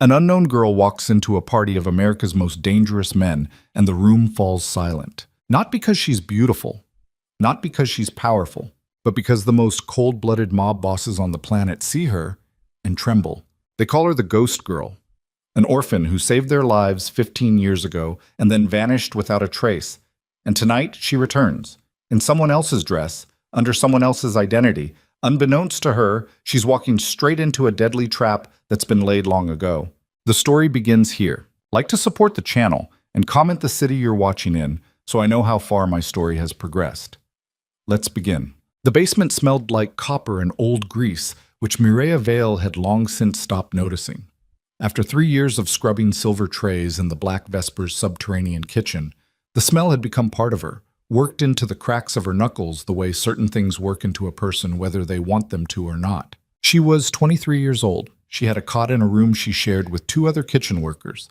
An unknown girl walks into a party of America's most dangerous men, and the room falls silent. Not because she's beautiful, not because she's powerful, but because the most cold-blooded mob bosses on the planet see her and tremble. They call her the Ghost Girl, an orphan who saved their lives 15 years ago and then vanished without a trace. And tonight she returns, in someone else's dress, under someone else's identity. Unbeknownst to her, she's walking straight into a deadly trap that's been laid long ago. The story begins here. Like to support the channel and comment the city you're watching in so I know how far my story has progressed. Let's begin. The basement smelled like copper and old grease, which Mireya Vale had long since stopped noticing. After 3 years of scrubbing silver trays in the Black Vesper's subterranean kitchen, the smell had become part of her, worked into the cracks of her knuckles the way certain things work into a person whether they want them to or not. She was 23 years old. She had a cot in a room she shared with 2 other kitchen workers.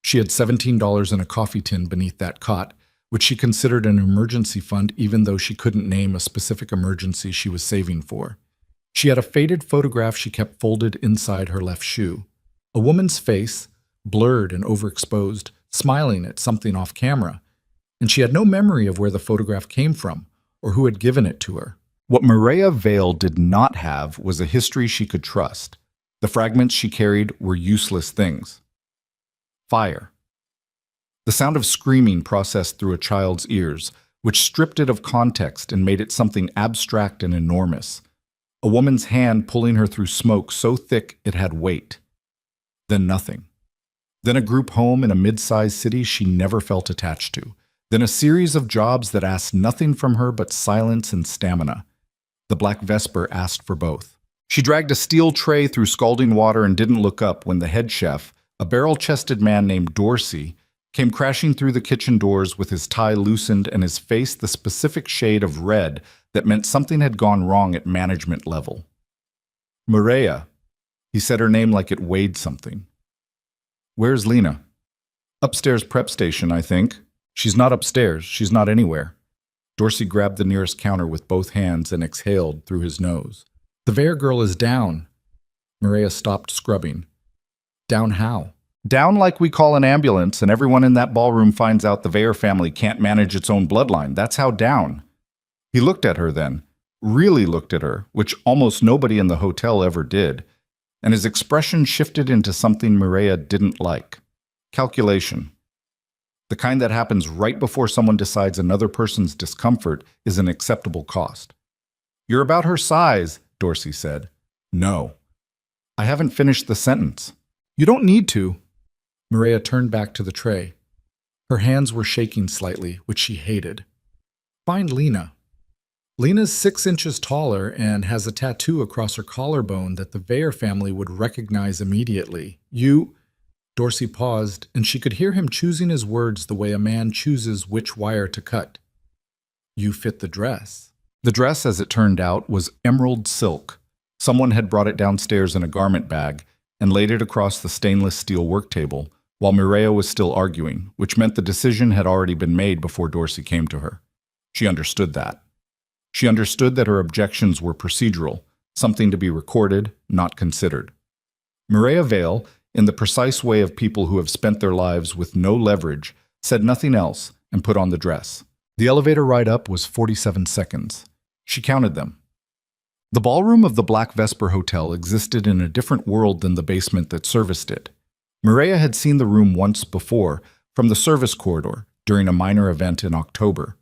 She had $17 in a coffee tin beneath that cot, which she considered an emergency fund even though she couldn't name a specific emergency she was saving for. She had a faded photograph she kept folded inside her left shoe. A woman's face, blurred and overexposed, smiling at something off camera. And she had no memory of where the photograph came from or who had given it to her. What Mireya Vale did not have was a history she could trust. The fragments she carried were useless things. Fire. The sound of screaming processed through a child's ears, which stripped it of context and made it something abstract and enormous. A woman's hand pulling her through smoke so thick it had weight. Then nothing. Then a group home in a mid-sized city she never felt attached to. Then a series of jobs that asked nothing from her but silence and stamina. The Black Vesper asked for both. She dragged a steel tray through scalding water and didn't look up when the head chef, a barrel-chested man named Dorsey, came crashing through the kitchen doors with his tie loosened and his face the specific shade of red that meant something had gone wrong at management level. Mireya. He said her name like it weighed something. Where's Lena? Upstairs prep station, I think. She's not upstairs. She's not anywhere. Dorsey grabbed the nearest counter with both hands and exhaled through his nose. The Vare girl is down. Mireya stopped scrubbing. Down how? Down like we call an ambulance and everyone in that ballroom finds out the Vare family can't manage its own bloodline. That's how down. He looked at her then, really looked at her, which almost nobody in the hotel ever did, and his expression shifted into something Mireya didn't like. Calculation. The kind that happens right before someone decides another person's discomfort is an acceptable cost. You're about her size, Dorsey said. No. I haven't finished the sentence. You don't need to. Mireya turned back to the tray. Her hands were shaking slightly, which she hated. Find Lena. Lena's 6 inches taller and has a tattoo across her collarbone that the Vare family would recognize immediately. You... Dorsey paused, and she could hear him choosing his words the way a man chooses which wire to cut. You fit the dress. The dress, as it turned out, was emerald silk. Someone had brought it downstairs in a garment bag and laid it across the stainless steel work table, while Mireya was still arguing, which meant the decision had already been made before Dorsey came to her. She understood that. She understood that her objections were procedural, something to be recorded, not considered. Mireya Vale, in the precise way of people who have spent their lives with no leverage, said nothing else and put on the dress. The elevator ride up was 47 seconds. She counted them. The ballroom of the Black Vesper Hotel existed in a different world than the basement that serviced it. Mireya had seen the room once before, from the service corridor, during a minor event in October.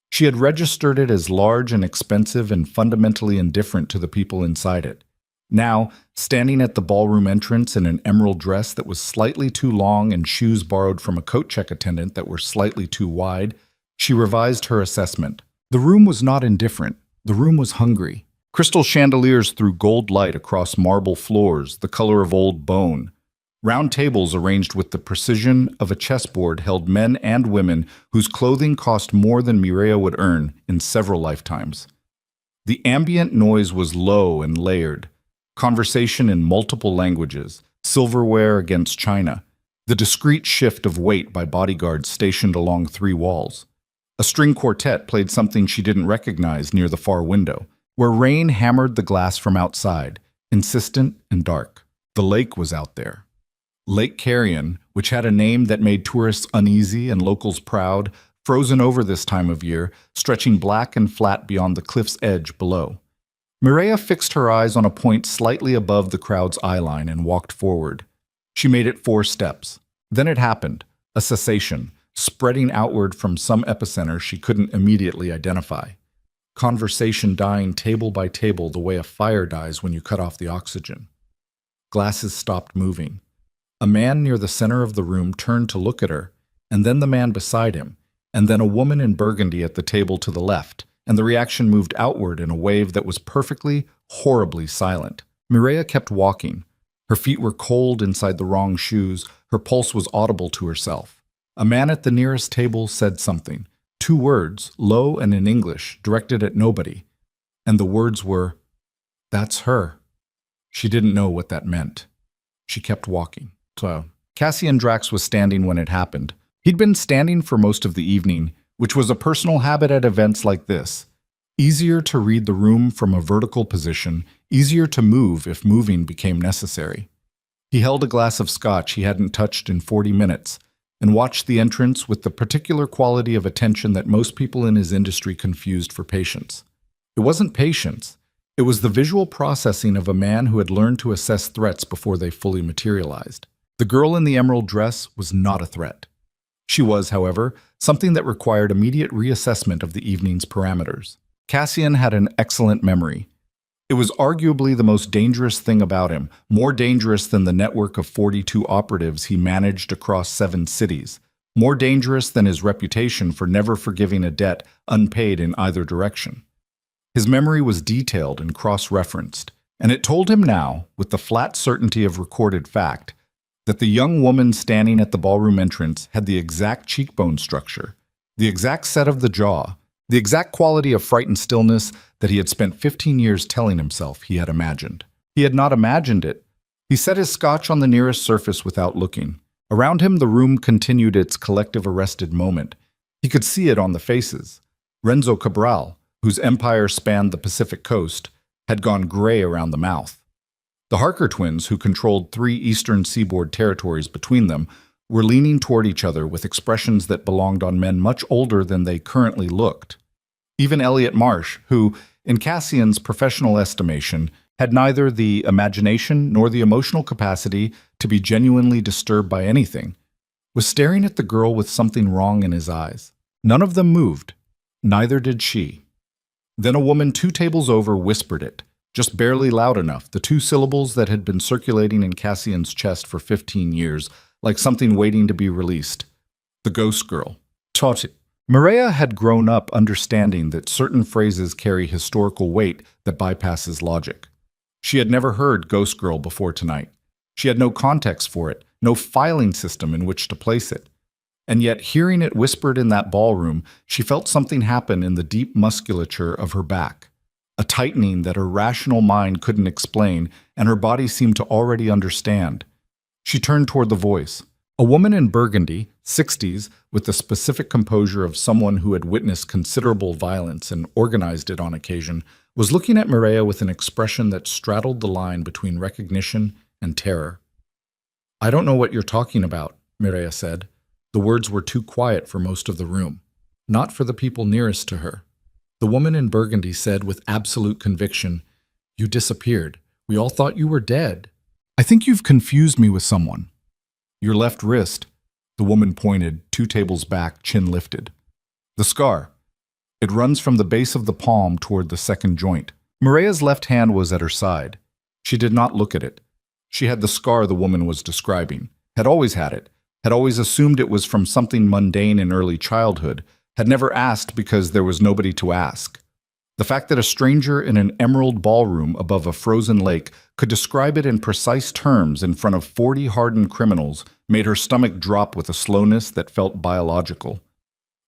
She had registered it as large and expensive and fundamentally indifferent to the people inside it. Now, standing at the ballroom entrance in an emerald dress that was slightly too long and shoes borrowed from a coat check attendant that were slightly too wide, she revised her assessment. The room was not indifferent. The room was hungry. Crystal chandeliers threw gold light across marble floors, the color of old bone. Round tables arranged with the precision of a chessboard held men and women whose clothing cost more than Mireya would earn in several lifetimes. The ambient noise was low and layered. Conversation in multiple languages, silverware against china, the discreet shift of weight by bodyguards stationed along 3 walls. A string quartet played something she didn't recognize near the far window, where rain hammered the glass from outside, insistent and dark. The lake was out there. Lake Carrion, which had a name that made tourists uneasy and locals proud, frozen over this time of year, stretching black and flat beyond the cliff's edge below. Mireia fixed her eyes on a point slightly above the crowd's eyeline and walked forward. She made it 4 steps. Then it happened, a cessation, spreading outward from some epicenter she couldn't immediately identify. Conversation dying table by table the way a fire dies when you cut off the oxygen. Glasses stopped moving. A man near the center of the room turned to look at her, and then the man beside him, and then a woman in burgundy at the table to the left, and the reaction moved outward in a wave that was perfectly, horribly silent. Mireia kept walking. Her feet were cold inside the wrong shoes, her pulse was audible to herself. A man at the nearest table said something, 2 words, low and in English, directed at nobody. And the words were, "That's her." She didn't know what that meant. She kept walking. So, Cassian Drax was standing when it happened. He'd been standing for most of the evening, which was a personal habit at events like this. Easier to read the room from a vertical position, easier to move if moving became necessary. He held a glass of scotch he hadn't touched in 40 minutes, and watched the entrance with the particular quality of attention that most people in his industry confused for patience. It wasn't patience. It was the visual processing of a man who had learned to assess threats before they fully materialized. The girl in the emerald dress was not a threat. She was, however, something that required immediate reassessment of the evening's parameters. Cassian had an excellent memory. It was arguably the most dangerous thing about him, more dangerous than the network of 42 operatives he managed across 7 cities, more dangerous than his reputation for never forgiving a debt unpaid in either direction. His memory was detailed and cross-referenced, and it told him now, with the flat certainty of recorded fact, that the young woman standing at the ballroom entrance had the exact cheekbone structure, the exact set of the jaw, the exact quality of frightened stillness that he had spent 15 years telling himself he had imagined. He had not imagined it. He set his scotch on the nearest surface without looking. Around him the room continued its collective arrested moment. He could see it on the faces. Renzo Cabral, whose empire spanned the Pacific coast, had gone gray around the mouth. The Harker twins, who controlled 3 eastern seaboard territories between them, were leaning toward each other with expressions that belonged on men much older than they currently looked. Even Elliot Marsh, who, in Cassian's professional estimation, had neither the imagination nor the emotional capacity to be genuinely disturbed by anything, was staring at the girl with something wrong in his eyes. None of them moved. Neither did she. Then a woman 2 tables over whispered it, just barely loud enough, the 2 syllables that had been circulating in Cassian's chest for 15 years, like something waiting to be released. The ghost girl. Toti. Mireia had grown up understanding that certain phrases carry historical weight that bypasses logic. She had never heard ghost girl before tonight. She had no context for it, no filing system in which to place it. And yet, hearing it whispered in that ballroom, she felt something happen in the deep musculature of her back. A tightening that her rational mind couldn't explain, and her body seemed to already understand. She turned toward the voice. A woman in burgundy, 60s, with the specific composure of someone who had witnessed considerable violence and organized it on occasion, was looking at Mireia with an expression that straddled the line between recognition and terror. "I don't know what you're talking about," Mireia said. The words were too quiet for most of the room, not for the people nearest to her. The woman in burgundy said with absolute conviction, "You disappeared. We all thought you were dead. I think you've confused me with someone." "Your left wrist," the woman pointed, 2 tables back, chin lifted. "The scar. It runs from the base of the palm toward the second joint." Mireia's left hand was at her side. She did not look at it. She had the scar the woman was describing, had always had it, had always assumed it was from something mundane in early childhood, had never asked because there was nobody to ask. The fact that a stranger in an emerald ballroom above a frozen lake could describe it in precise terms in front of 40 hardened criminals made her stomach drop with a slowness that felt biological.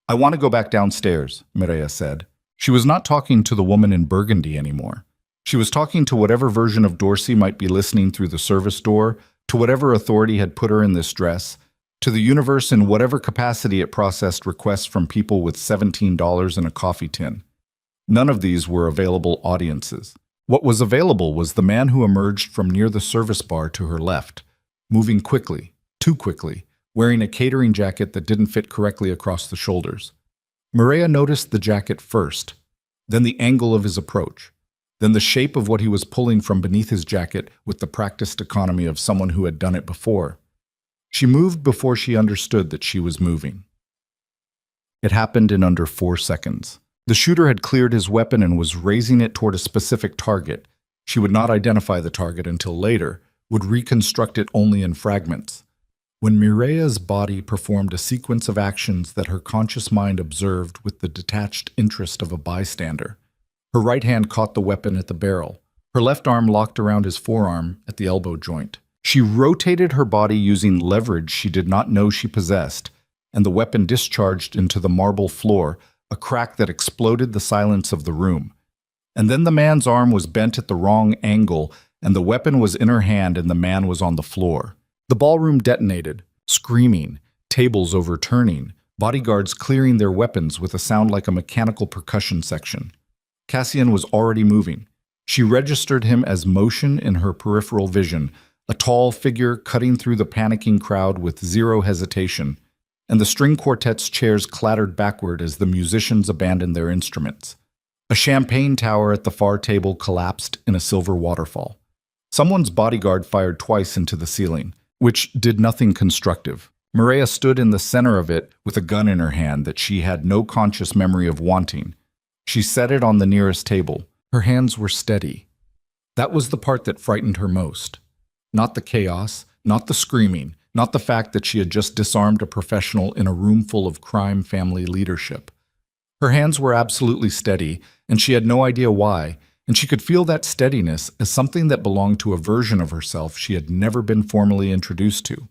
"I want to go back downstairs," Mireia said. She was not talking to the woman in burgundy anymore. She was talking to whatever version of Dorsey might be listening through the service door, to whatever authority had put her in this dress, to the universe in whatever capacity it processed requests from people with $17 in a coffee tin. None of these were available audiences. What was available was the man who emerged from near the service bar to her left, moving quickly, too quickly, wearing a catering jacket that didn't fit correctly across the shoulders. Maria noticed the jacket first, then the angle of his approach, then the shape of what he was pulling from beneath his jacket with the practiced economy of someone who had done it before. She moved before she understood that she was moving. It happened in under 4 seconds. The shooter had cleared his weapon and was raising it toward a specific target. She would not identify the target until later, would reconstruct it only in fragments. When Mireya's body performed a sequence of actions that her conscious mind observed with the detached interest of a bystander, her right hand caught the weapon at the barrel. Her left arm locked around his forearm at the elbow joint. She rotated her body using leverage she did not know she possessed, and the weapon discharged into the marble floor, a crack that exploded the silence of the room. And then the man's arm was bent at the wrong angle, and the weapon was in her hand and the man was on the floor. The ballroom detonated, screaming, tables overturning, bodyguards clearing their weapons with a sound like a mechanical percussion section. Cassian was already moving. She registered him as motion in her peripheral vision, a tall figure cutting through the panicking crowd with zero hesitation, and the string quartet's chairs clattered backward as the musicians abandoned their instruments. A champagne tower at the far table collapsed in a silver waterfall. Someone's bodyguard fired twice into the ceiling, which did nothing constructive. Mireya stood in the center of it with a gun in her hand that she had no conscious memory of wanting. She set it on the nearest table. Her hands were steady. That was the part that frightened her most. Not the chaos, not the screaming, not the fact that she had just disarmed a professional in a room full of crime family leadership. Her hands were absolutely steady, and she had no idea why, and she could feel that steadiness as something that belonged to a version of herself she had never been formally introduced to.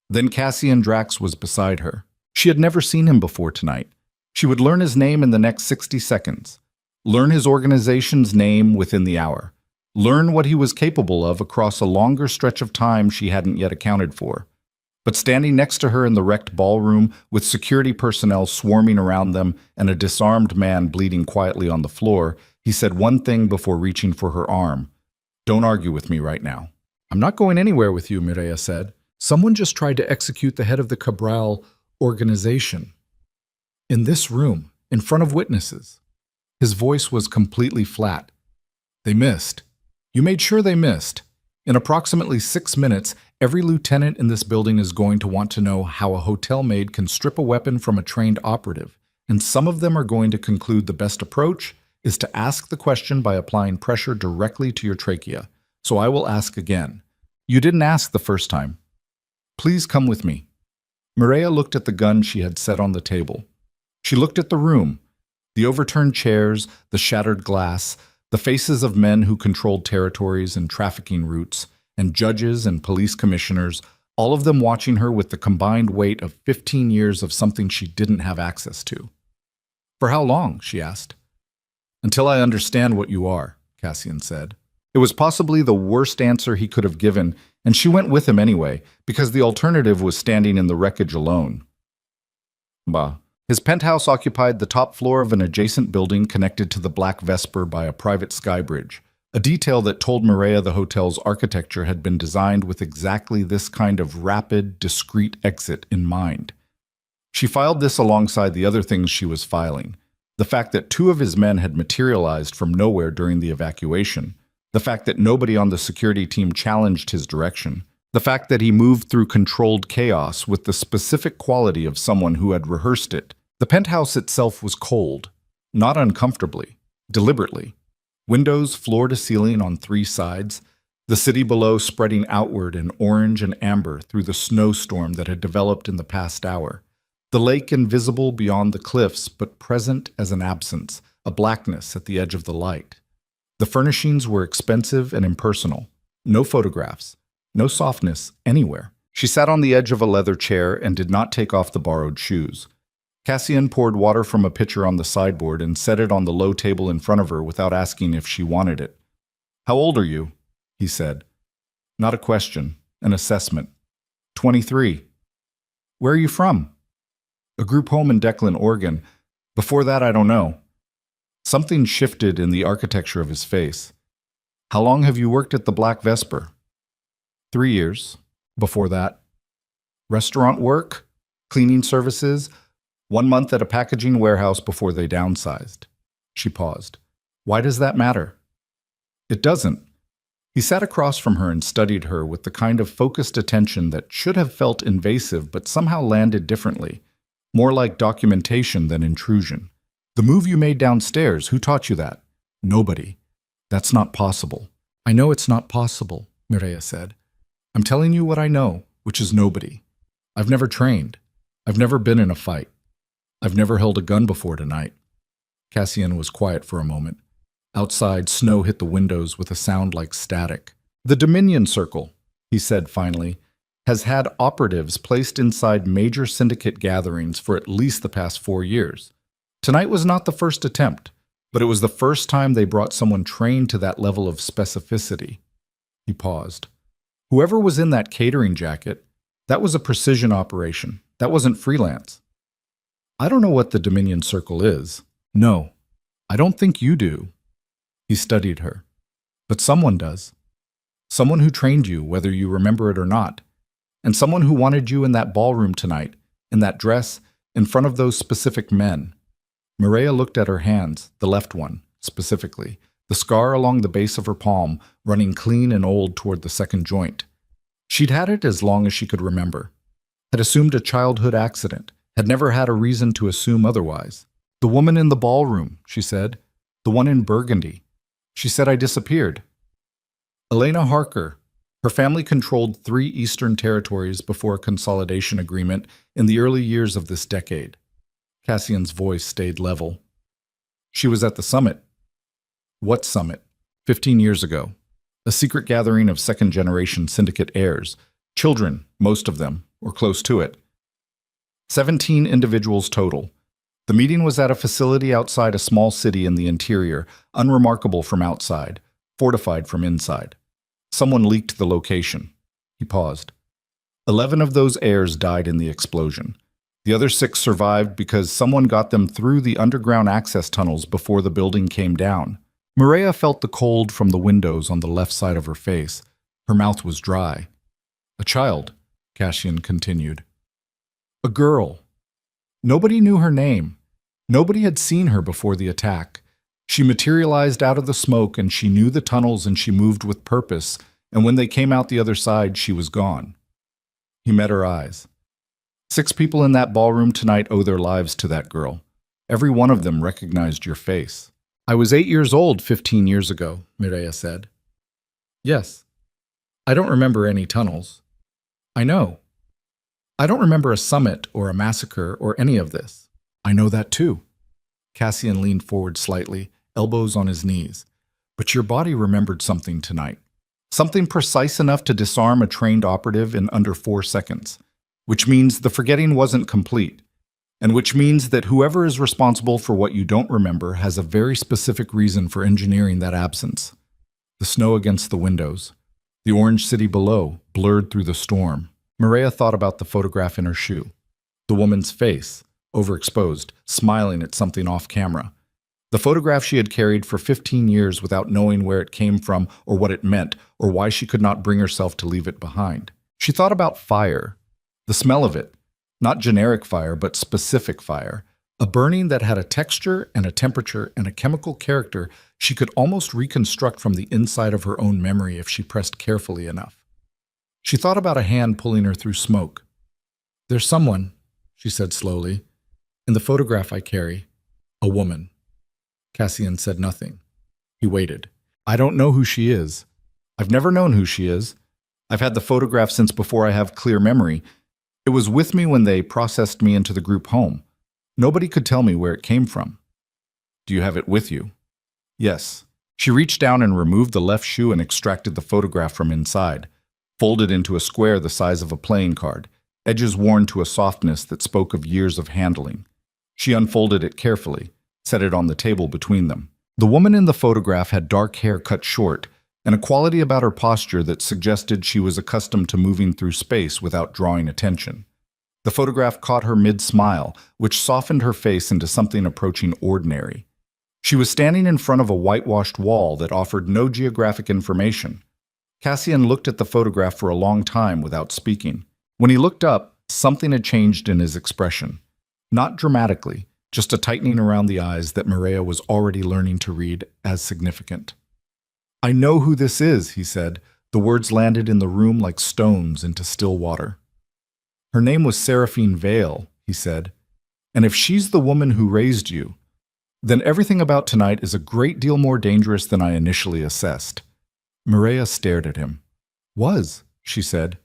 Then Cassian Drax was beside her. She had never seen him before tonight. She would learn his name in the next 60 seconds, learn his organization's name within the hour, learn what he was capable of across a longer stretch of time she hadn't yet accounted for. But standing next to her in the wrecked ballroom, with security personnel swarming around them and a disarmed man bleeding quietly on the floor, he said one thing before reaching for her arm. "Don't argue with me right now." "I'm not going anywhere with you," Mireya said. "Someone just tried to execute the head of the Cabral organization. In this room, in front of witnesses." His voice was completely flat. "They missed. You made sure they missed. In approximately 6 minutes, every lieutenant in this building is going to want to know how a hotel maid can strip a weapon from a trained operative, and some of them are going to conclude the best approach is to ask the question by applying pressure directly to your trachea. So I will ask again. You didn't ask the first time. Please come with me." Mireya looked at the gun she had set on the table. She looked at the room, the overturned chairs, the shattered glass, the faces of men who controlled territories and trafficking routes, and judges and police commissioners, all of them watching her with the combined weight of 15 years of something she didn't have access to. "For how long?" she asked. "Until I understand what you are," Cassian said. It was possibly the worst answer he could have given, and she went with him anyway, because the alternative was standing in the wreckage alone. Bah. His penthouse occupied the top floor of an adjacent building connected to the Black Vesper by a private sky bridge, a detail that told Mireya the hotel's architecture had been designed with exactly this kind of rapid, discreet exit in mind. She filed this alongside the other things she was filing. The fact that 2 of his men had materialized from nowhere during the evacuation, the fact that nobody on the security team challenged his direction, the fact that he moved through controlled chaos with the specific quality of someone who had rehearsed it. The penthouse itself was cold, not uncomfortably, deliberately. Windows floor to ceiling on 3 sides, the city below spreading outward in orange and amber through the snowstorm that had developed in the past hour. The lake invisible beyond the cliffs, but present as an absence, a blackness at the edge of the light. The furnishings were expensive and impersonal. No photographs, no softness anywhere. She sat on the edge of a leather chair and did not take off the borrowed shoes. Cassian poured water from a pitcher on the sideboard and set it on the low table in front of her without asking if she wanted it. "How old are you?" he said. Not a question, an assessment. 23. "Where are you from?" "A group home in Declan, Oregon. Before that, I don't know." Something shifted in the architecture of his face. "How long have you worked at the Black Vesper?" 3 years. Before that, restaurant work, cleaning services, 1 month at a packaging warehouse before they downsized. She paused. Why does that matter? It doesn't. He sat across from her and studied her with the kind of focused attention that should have felt invasive but somehow landed differently, more like documentation than intrusion. The move you made downstairs, who taught you that? Nobody. That's not possible. I know it's not possible, Mireya said. I'm telling you what I know, which is nobody. I've never trained. I've never been in a fight. I've never held a gun before tonight. Cassian was quiet for a moment. Outside, snow hit the windows with a sound like static. The Dominion Circle, he said finally, has had operatives placed inside major syndicate gatherings for at least the past 4 years. Tonight was not the first attempt, but it was the first time they brought someone trained to that level of specificity. He paused. Whoever was in that catering jacket, that was a precision operation. That wasn't freelance. I don't know what the Dominion Circle is. No, I don't think you do. He studied her. But someone does. Someone who trained you, whether you remember it or not. And someone who wanted you in that ballroom tonight, in that dress, in front of those specific men. Mireya looked at her hands, the left one, specifically, the scar along the base of her palm, running clean and old toward the second joint. She'd had it as long as she could remember. Had assumed a childhood accident, had never had a reason to assume otherwise. The woman in the ballroom, she said. The one in Burgundy. She said I disappeared. Elena Harker. Her family controlled 3 eastern territories before a consolidation agreement in the early years of this decade. Cassian's voice stayed level. She was at the summit. What summit? 15 years ago. A secret gathering of second-generation syndicate heirs. Children, most of them, or close to it. 17 individuals total. The meeting was at a facility outside a small city in the interior, unremarkable from outside, fortified from inside. Someone leaked the location. He paused. 11 of those heirs died in the explosion. The other 6 survived because someone got them through the underground access tunnels before the building came down. Mireya felt the cold from the windows on the left side of her face. Her mouth was dry. A child, Cassian continued. A girl. Nobody knew her name. Nobody had seen her before the attack. She materialized out of the smoke and she knew the tunnels and she moved with purpose, and when they came out the other side, she was gone. He met her eyes. 6 people in that ballroom tonight owe their lives to that girl. Every one of them recognized your face. I was 8 years old 15 years ago, Mireya said. Yes. I don't remember any tunnels. I know. I don't remember a summit or a massacre or any of this. I know that too. Cassian leaned forward slightly, elbows on his knees. But your body remembered something tonight. Something precise enough to disarm a trained operative in under 4 seconds. Which means the forgetting wasn't complete. And which means that whoever is responsible for what you don't remember has a very specific reason for engineering that absence. The snow against the windows. The orange city below, blurred through the storm. Mireya thought about the photograph in her shoe. The woman's face, overexposed, smiling at something off camera. The photograph she had carried for 15 years without knowing where it came from or what it meant or why she could not bring herself to leave it behind. She thought about fire, the smell of it, not generic fire but specific fire, a burning that had a texture and a temperature and a chemical character she could almost reconstruct from the inside of her own memory if she pressed carefully enough. She thought about a hand pulling her through smoke. There's someone, she said slowly, in the photograph I carry, a woman. Cassian said nothing. He waited. I don't know who she is. I've never known who she is. I've had the photograph since before I have clear memory. It was with me when they processed me into the group home. Nobody could tell me where it came from. Do you have it with you? Yes. She reached down and removed the left shoe and extracted the photograph from inside. Folded into a square the size of a playing card, edges worn to a softness that spoke of years of handling. She unfolded it carefully, set it on the table between them. The woman in the photograph had dark hair cut short, and a quality about her posture that suggested she was accustomed to moving through space without drawing attention. The photograph caught her mid-smile, which softened her face into something approaching ordinary. She was standing in front of a whitewashed wall that offered no geographic information. Cassian looked at the photograph for a long time without speaking. When he looked up, something had changed in his expression. Not dramatically, just a tightening around the eyes that Mireya was already learning to read as significant. "I know who this is," he said. The words landed in the room like stones into still water. "Her name was Seraphine Vale," he said. "And if she's the woman who raised you, then everything about tonight is a great deal more dangerous than I initially assessed." Mireya stared at him. "Was," she said.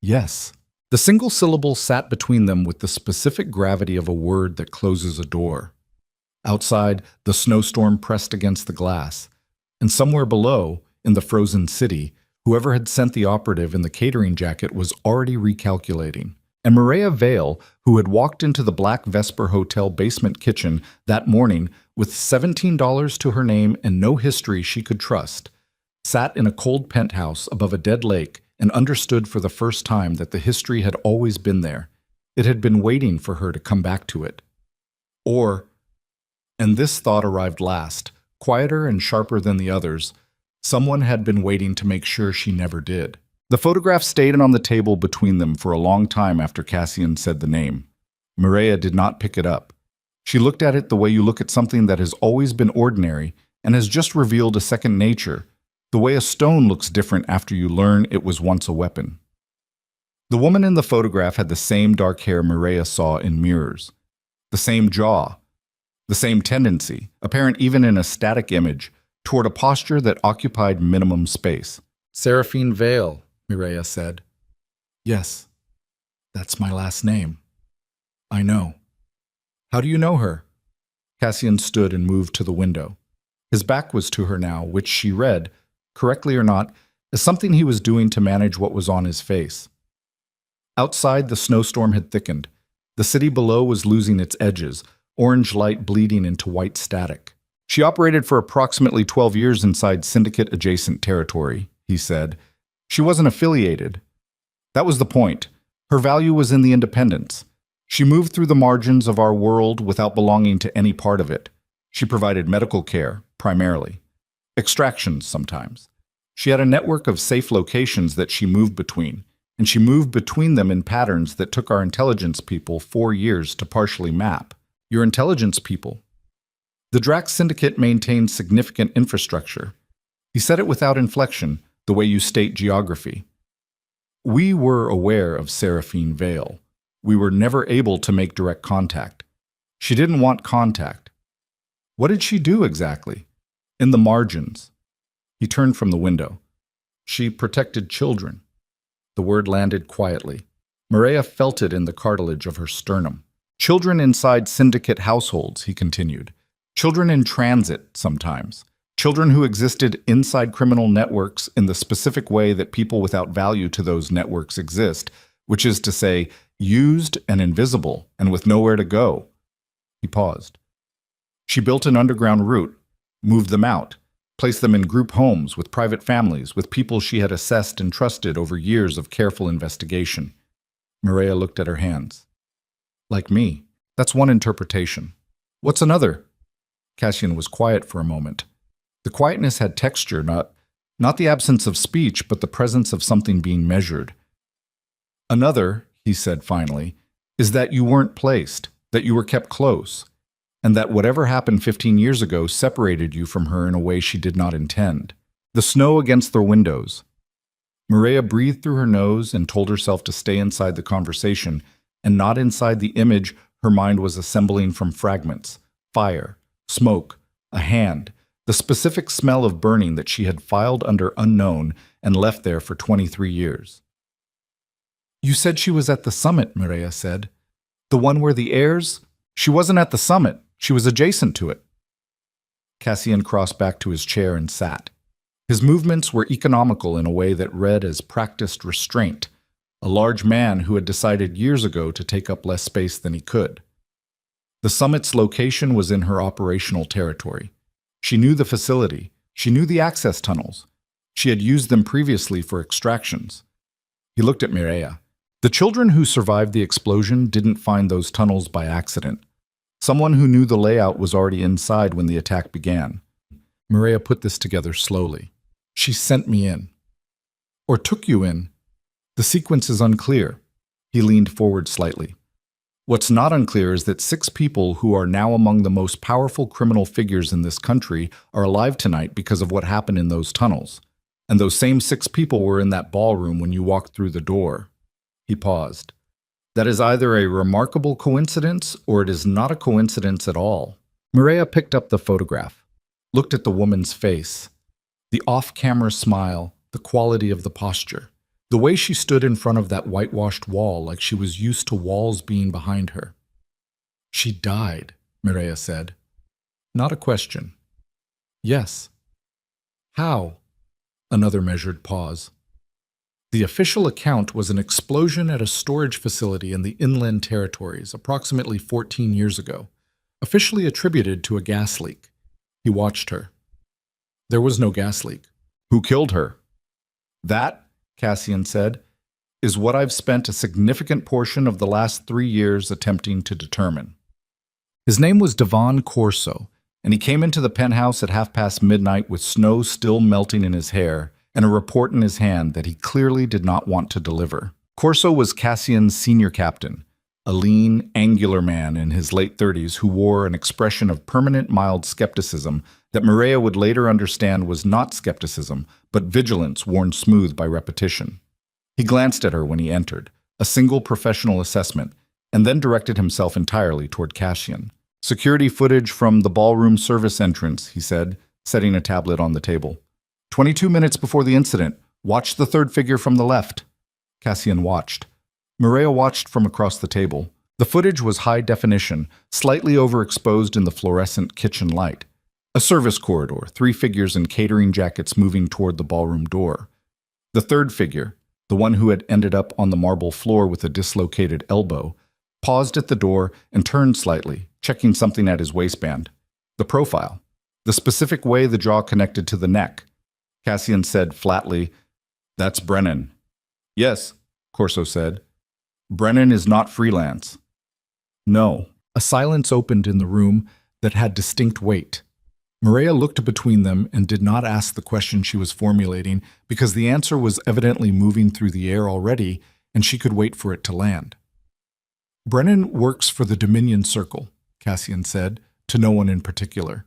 "Yes." The single syllable sat between them with the specific gravity of a word that closes a door. Outside, the snowstorm pressed against the glass, and somewhere below, in the frozen city, whoever had sent the operative in the catering jacket was already recalculating. And Mireya Vale, who had walked into the Black Vesper Hotel basement kitchen that morning with $17 to her name and no history she could trust, sat in a cold penthouse above a dead lake and understood for the first time that the history had always been there. It had been waiting for her to come back to it. Or, and this thought arrived last, quieter and sharper than the others, someone had been waiting to make sure she never did. The photograph stayed on the table between them for a long time after Cassian said the name. Mireya did not pick it up. She looked at it the way you look at something that has always been ordinary and has just revealed a second nature, the way a stone looks different after you learn it was once a weapon. The woman in the photograph had the same dark hair Mireya saw in mirrors, the same jaw, the same tendency, apparent even in a static image, toward a posture that occupied minimum space. "Seraphine Vale," Mireya said. "Yes, that's my last name. I know." "How do you know her?" Cassian stood and moved to the window. His back was to her now, which she read, correctly or not, as something he was doing to manage what was on his face. Outside, the snowstorm had thickened. The city below was losing its edges, orange light bleeding into white static. "She operated for approximately 12 years inside syndicate-adjacent territory," he said. "She wasn't affiliated. That was the point. Her value was in the independence. She moved through the margins of our world without belonging to any part of it. She provided medical care, primarily. Extractions sometimes. She had a network of safe locations that she moved between, and she moved between them in patterns that took our intelligence people 4 years to partially map. Your intelligence people. The Drax Syndicate maintained significant infrastructure." He said it without inflection, the way you state geography. "We were aware of Seraphine Vale. We were never able to make direct contact. She didn't want contact. What did she do exactly? In the margins." He turned from the window. "She protected children." The word landed quietly. Mireya felt it in the cartilage of her sternum. "Children inside syndicate households," he continued. "Children in transit, sometimes. Children who existed inside criminal networks in the specific way that people without value to those networks exist, which is to say, used and invisible and with nowhere to go." He paused. "She built an underground route, moved them out, placed them in group homes with private families, with people she had assessed and trusted over years of careful investigation." Mireya looked at her hands. "Like me. That's one interpretation. What's another?" Cassian was quiet for a moment. The quietness had texture, not the absence of speech, but the presence of something being measured. "Another," he said finally, "is that you weren't placed, that you were kept close, and that whatever happened 15 years ago separated you from her in a way she did not intend." The snow against their windows. Mireya breathed through her nose and told herself to stay inside the conversation and not inside the image her mind was assembling from fragments, fire, smoke, a hand, the specific smell of burning that she had filed under unknown and left there for 23 years. "You said she was at the summit," Mireya said. "The one where the heirs—" "She wasn't at the summit. She was adjacent to it." Cassian crossed back to his chair and sat. His movements were economical in a way that read as practiced restraint, a large man who had decided years ago to take up less space than he could. The summit's location was in her operational territory. She knew the facility. She knew the access tunnels. She had used them previously for extractions. He looked at Mireya. The children who survived the explosion didn't find those tunnels by accident. Someone who knew the layout was already inside when the attack began. Mireya put this together slowly. "She sent me in." or took you in. The sequence is unclear. He leaned forward slightly. What's not unclear is that 6 people who are now among the most powerful criminal figures in this country are alive tonight because of what happened in those tunnels. And those same 6 people were in that ballroom when you walked through the door. He paused. That is either a remarkable coincidence or it is not a coincidence at all. Mireya picked up the photograph, looked at the woman's face, the off-camera smile, the quality of the posture, the way she stood in front of that whitewashed wall like she was used to walls being behind her. She died, Mireya said. Not a question. Yes. How? Another measured pause. The official account was an explosion at a storage facility in the inland territories approximately 14 years ago, officially attributed to a gas leak. He watched her. There was no gas leak. Who killed her? That, Cassian said, is what I've spent a significant portion of the last 3 years attempting to determine. His name was Devon Corso, and he came into the penthouse at midnight with snow still melting in his hair and a report in his hand that he clearly did not want to deliver. Corso was Cassian's senior captain, a lean, angular man in his late 30s who wore an expression of permanent mild skepticism that Mireya would later understand was not skepticism, but vigilance worn smooth by repetition. He glanced at her when he entered, a single professional assessment, and then directed himself entirely toward Cassian. Security footage from the ballroom service entrance, he said, setting a tablet on the table. 22 minutes before the incident. Watch the third figure from the left. Cassian watched. Mireya watched from across the table. The footage was high definition, slightly overexposed in the fluorescent kitchen light. A service corridor, 3 figures in catering jackets moving toward the ballroom door. The third figure, the one who had ended up on the marble floor with a dislocated elbow, paused at the door and turned slightly, checking something at his waistband. The profile. The specific way the jaw connected to the neck. Cassian said flatly, "That's Brennan." "Yes," Corso said. "Brennan is not freelance." "No." A silence opened in the room that had distinct weight. Mireya looked between them and did not ask the question she was formulating because the answer was evidently moving through the air already and she could wait for it to land. "Brennan works for the Dominion Circle," Cassian said, to no one in particular.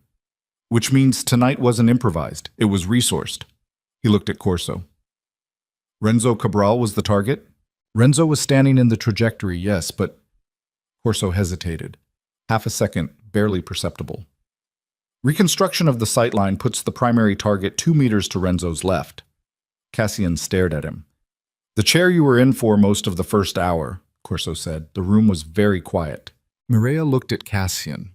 "Which means tonight wasn't improvised, it was resourced." He looked at Corso. "Renzo Cabral was the target?" "Renzo was standing in the trajectory, yes, but—" Corso hesitated. Half a second, barely perceptible. "Reconstruction of the sightline puts the primary target 2 meters to Renzo's left." Cassian stared at him. "The chair you were in for most of the first hour," Corso said. The room was very quiet. Mireya looked at Cassian.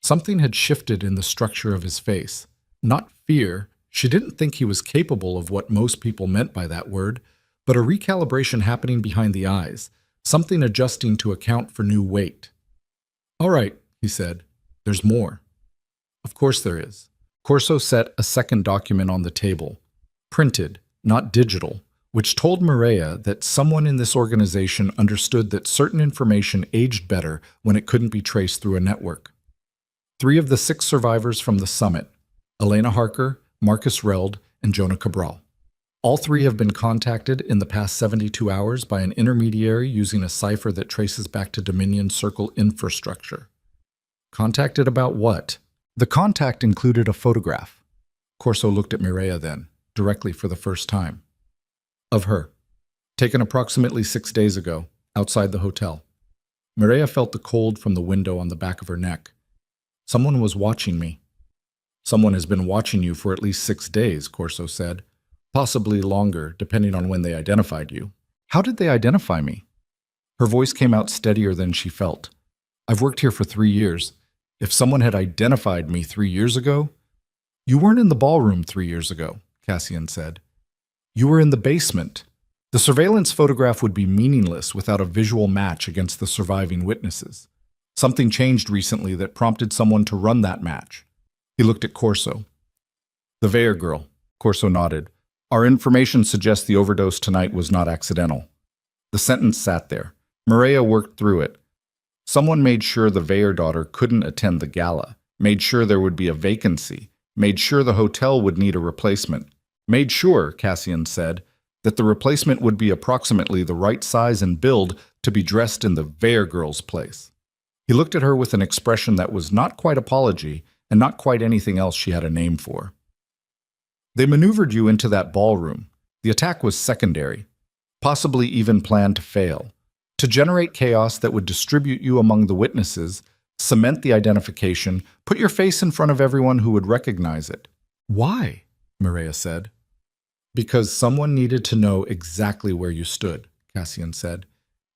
Something had shifted in the structure of his face. Not fear. She didn't think he was capable of what most people meant by that word, but a recalibration happening behind the eyes, something adjusting to account for new weight. "All right," he said. "There's more." "Of course there is." Corso set a second document on the table, printed, not digital, which told Mireya that someone in this organization understood that certain information aged better when it couldn't be traced through a network. 3 of the 6 survivors from the summit, Elena Harker, Marcus Reld, and Jonah Cabral. All 3 have been contacted in the past 72 hours by an intermediary using a cipher that traces back to Dominion Circle infrastructure. Contacted about what? The contact included a photograph. Corso looked at Mireya then, directly for the first time. Of her. Taken approximately 6 days ago, outside the hotel. Mireya felt the cold from the window on the back of her neck. Someone was watching me. Someone has been watching you for at least 6 days, Corso said. Possibly longer, depending on when they identified you. How did they identify me? Her voice came out steadier than she felt. I've worked here for 3 years. If someone had identified me 3 years ago... You weren't in the ballroom 3 years ago, Cassian said. You were in the basement. The surveillance photograph would be meaningless without a visual match against the surviving witnesses. Something changed recently that prompted someone to run that match. He looked at Corso. The Veyer girl, Corso nodded. Our information suggests the overdose tonight was not accidental. The sentence sat there. Mireya worked through it. Someone made sure the Veyer daughter couldn't attend the gala, made sure there would be a vacancy, made sure the hotel would need a replacement. Made sure, Cassian said, that the replacement would be approximately the right size and build to be dressed in the Veer girl's place. He looked at her with an expression that was not quite apology and not quite anything else she had a name for. They maneuvered you into that ballroom. The attack was secondary, possibly even planned to fail, to generate chaos that would distribute you among the witnesses, cement the identification, put your face in front of everyone who would recognize it. Why? Maria said. Because someone needed to know exactly where you stood, Cassian said.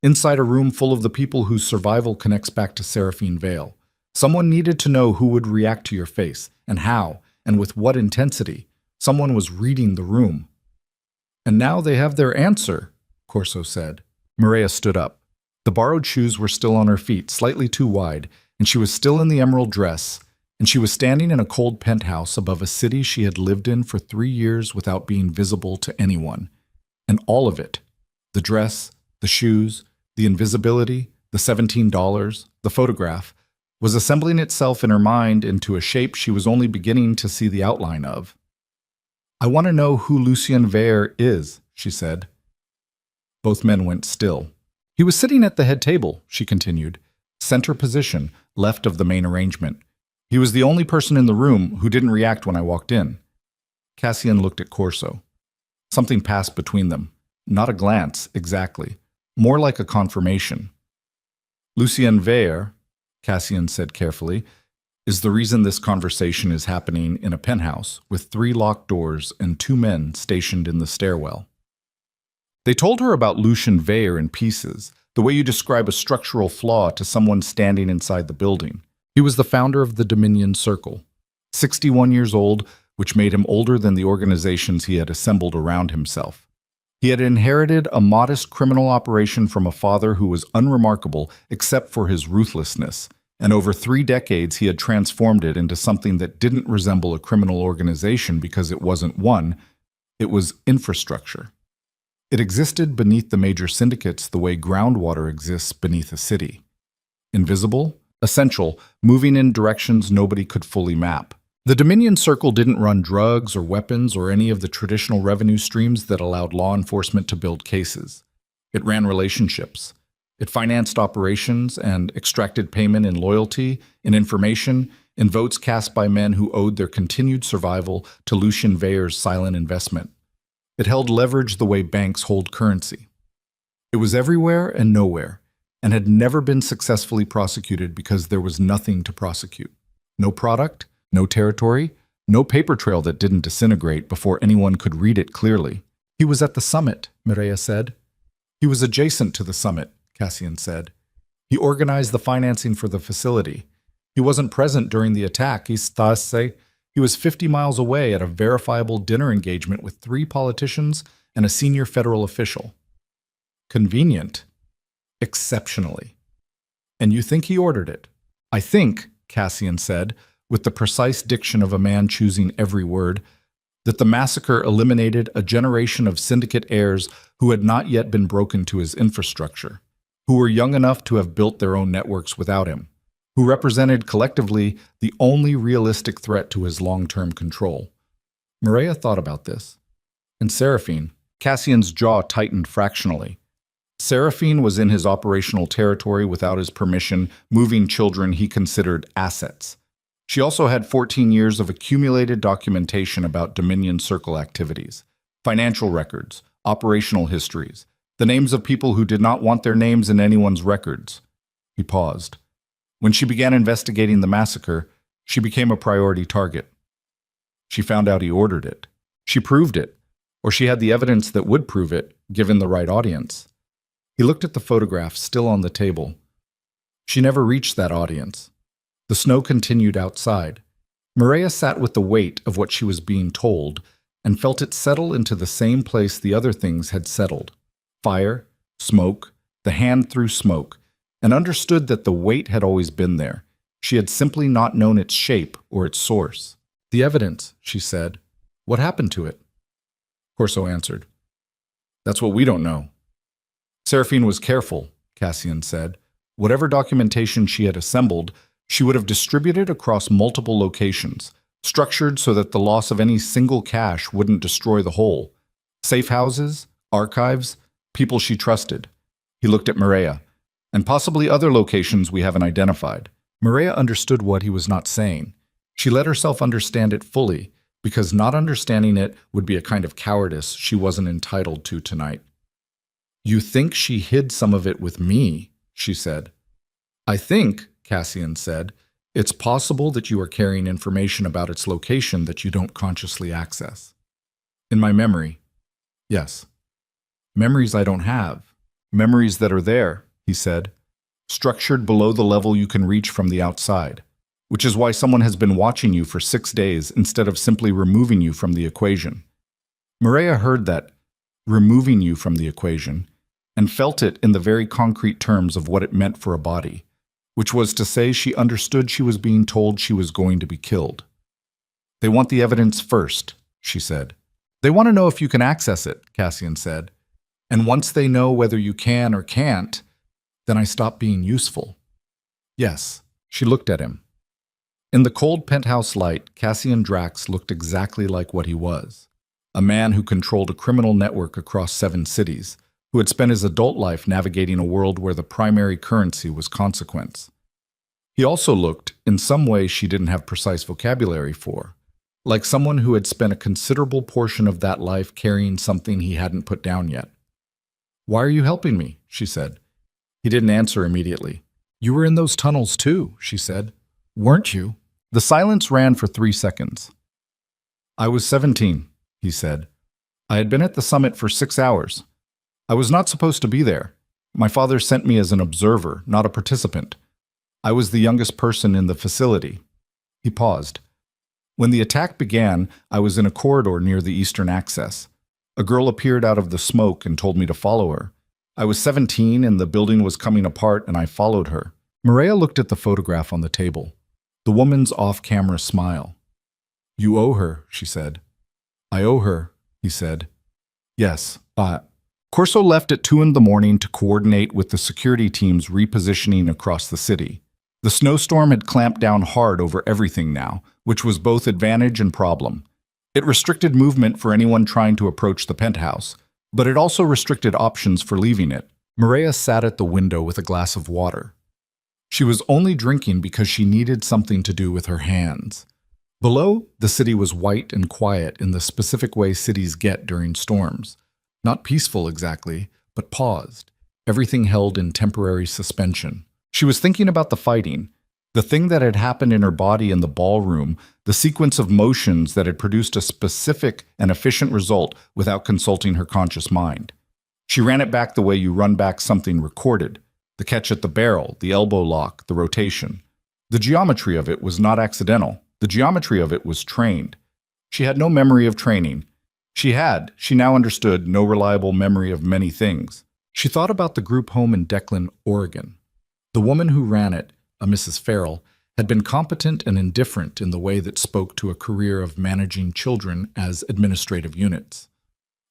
Inside a room full of the people whose survival connects back to Seraphine Vale. Someone needed to know who would react to your face, and how, and with what intensity. Someone was reading the room. And now they have their answer, Corso said. Maria stood up. The borrowed shoes were still on her feet, slightly too wide, and she was still in the emerald dress, and she was standing in a cold penthouse above a city she had lived in for 3 years without being visible to anyone. And all of it, the dress, the shoes, the invisibility, the $17, the photograph, was assembling itself in her mind into a shape she was only beginning to see the outline of. I want to know who Lucien Veer is, she said. Both men went still. He was sitting at the head table, she continued, center position, left of the main arrangement. He was the only person in the room who didn't react when I walked in. Cassian looked at Corso. Something passed between them. Not a glance, exactly. More like a confirmation. Lucien Veer, Cassian said carefully, is the reason this conversation is happening in a penthouse with 3 locked doors and 2 men stationed in the stairwell. They told her about Lucien Veer in pieces, the way you describe a structural flaw to someone standing inside the building. He was the founder of the Dominion Circle, 61 years old, which made him older than the organizations he had assembled around himself. He had inherited a modest criminal operation from a father who was unremarkable except for his ruthlessness, and over 3 decades he had transformed it into something that didn't resemble a criminal organization because it wasn't one, it was infrastructure. It existed beneath the major syndicates the way groundwater exists beneath a city. Invisible, essential, moving in directions nobody could fully map. The Dominion Circle didn't run drugs or weapons or any of the traditional revenue streams that allowed law enforcement to build cases. It ran relationships. It financed operations and extracted payment in loyalty, in information, in votes cast by men who owed their continued survival to Lucien Veer's silent investment. It held leverage the way banks hold currency. It was everywhere and nowhere, and had never been successfully prosecuted because there was nothing to prosecute. No product, no territory, no paper trail that didn't disintegrate before anyone could read it clearly. He was at the summit, Mireia said. He was adjacent to the summit, Cassian said. He organized the financing for the facility. He wasn't present during the attack, he was 50 miles away at a verifiable dinner engagement with 3 politicians and a senior federal official. Convenient. Exceptionally. And you think he ordered it? I think, Cassian said, with the precise diction of a man choosing every word, that the massacre eliminated a generation of syndicate heirs who had not yet been broken to his infrastructure, who were young enough to have built their own networks without him, who represented collectively the only realistic threat to his long-term control. Mireia thought about this. And Seraphine, Cassian's jaw tightened fractionally. Seraphine was in his operational territory without his permission, moving children he considered assets. She also had 14 years of accumulated documentation about Dominion Circle activities, financial records, operational histories, the names of people who did not want their names in anyone's records. He paused. When she began investigating the massacre, she became a priority target. She found out he ordered it. She proved it, or she had the evidence that would prove it, given the right audience. He looked at the photograph still on the table. She never reached that audience. The snow continued outside. Mireia sat with the weight of what she was being told and felt it settle into the same place the other things had settled. Fire, smoke, the hand through smoke, and understood that the weight had always been there. She had simply not known its shape or its source. The evidence, she said. What happened to it? Corso answered. That's what we don't know. Seraphine was careful, Cassian said. Whatever documentation she had assembled, she would have distributed across multiple locations, structured so that the loss of any single cache wouldn't destroy the whole. Safe houses, archives, people she trusted. He looked at Maria, and possibly other locations we haven't identified. Maria understood what he was not saying. She let herself understand it fully, because not understanding it would be a kind of cowardice she wasn't entitled to tonight. "You think she hid some of it with me," she said. "I think," Cassian said, "it's possible that you are carrying information about its location that you don't consciously access." "In my memory, yes. Memories I don't have. Memories that are there," he said, "structured below the level you can reach from the outside, which is why someone has been watching you for 6 days instead of simply removing you from the equation." Maria heard that, removing you from the equation, and felt it in the very concrete terms of what it meant for a body, which was to say she understood she was being told she was going to be killed. "They want the evidence first," she said. "They want to know if you can access it," Cassian said. "And once they know whether you can or can't, then I stop being useful." "Yes." She looked at him. In the cold penthouse light, Cassian Drax looked exactly like what he was. A man who controlled a criminal network across 7 cities, who had spent his adult life navigating a world where the primary currency was consequence. He also looked, in some ways she didn't have precise vocabulary for, like someone who had spent a considerable portion of that life carrying something he hadn't put down yet. "Why are you helping me?" she said. He didn't answer immediately. "You were in those tunnels too," she said. "Weren't you?" The silence ran for 3 seconds. "I was 17, he said. "I had been at the summit for 6 hours. I was not supposed to be there. My father sent me as an observer, not a participant. I was the youngest person in the facility." He paused. "When the attack began, I was in a corridor near the eastern access. A girl appeared out of the smoke and told me to follow her. I was 17 and the building was coming apart and I followed her." Maria looked at the photograph on the table. The woman's off-camera smile. "You owe her," she said. "I owe her," he said. "Yes, but..." Corso left at 2 in the morning to coordinate with the security teams repositioning across the city. The snowstorm had clamped down hard over everything now, which was both advantage and problem. It restricted movement for anyone trying to approach the penthouse, but it also restricted options for leaving it. Maria sat at the window with a glass of water. She was only drinking because she needed something to do with her hands. Below, the city was white and quiet in the specific way cities get during storms. Not peaceful exactly, but paused, everything held in temporary suspension. She was thinking about the fighting, the thing that had happened in her body in the ballroom, the sequence of motions that had produced a specific and efficient result without consulting her conscious mind. She ran it back the way you run back something recorded, the catch at the barrel, the elbow lock, the rotation. The geometry of it was not accidental. The geometry of it was trained. She had no memory of training. She now understood, no reliable memory of many things. She thought about the group home in Declan, Oregon. The woman who ran it, a Mrs. Farrell, had been competent and indifferent in the way that spoke to a career of managing children as administrative units.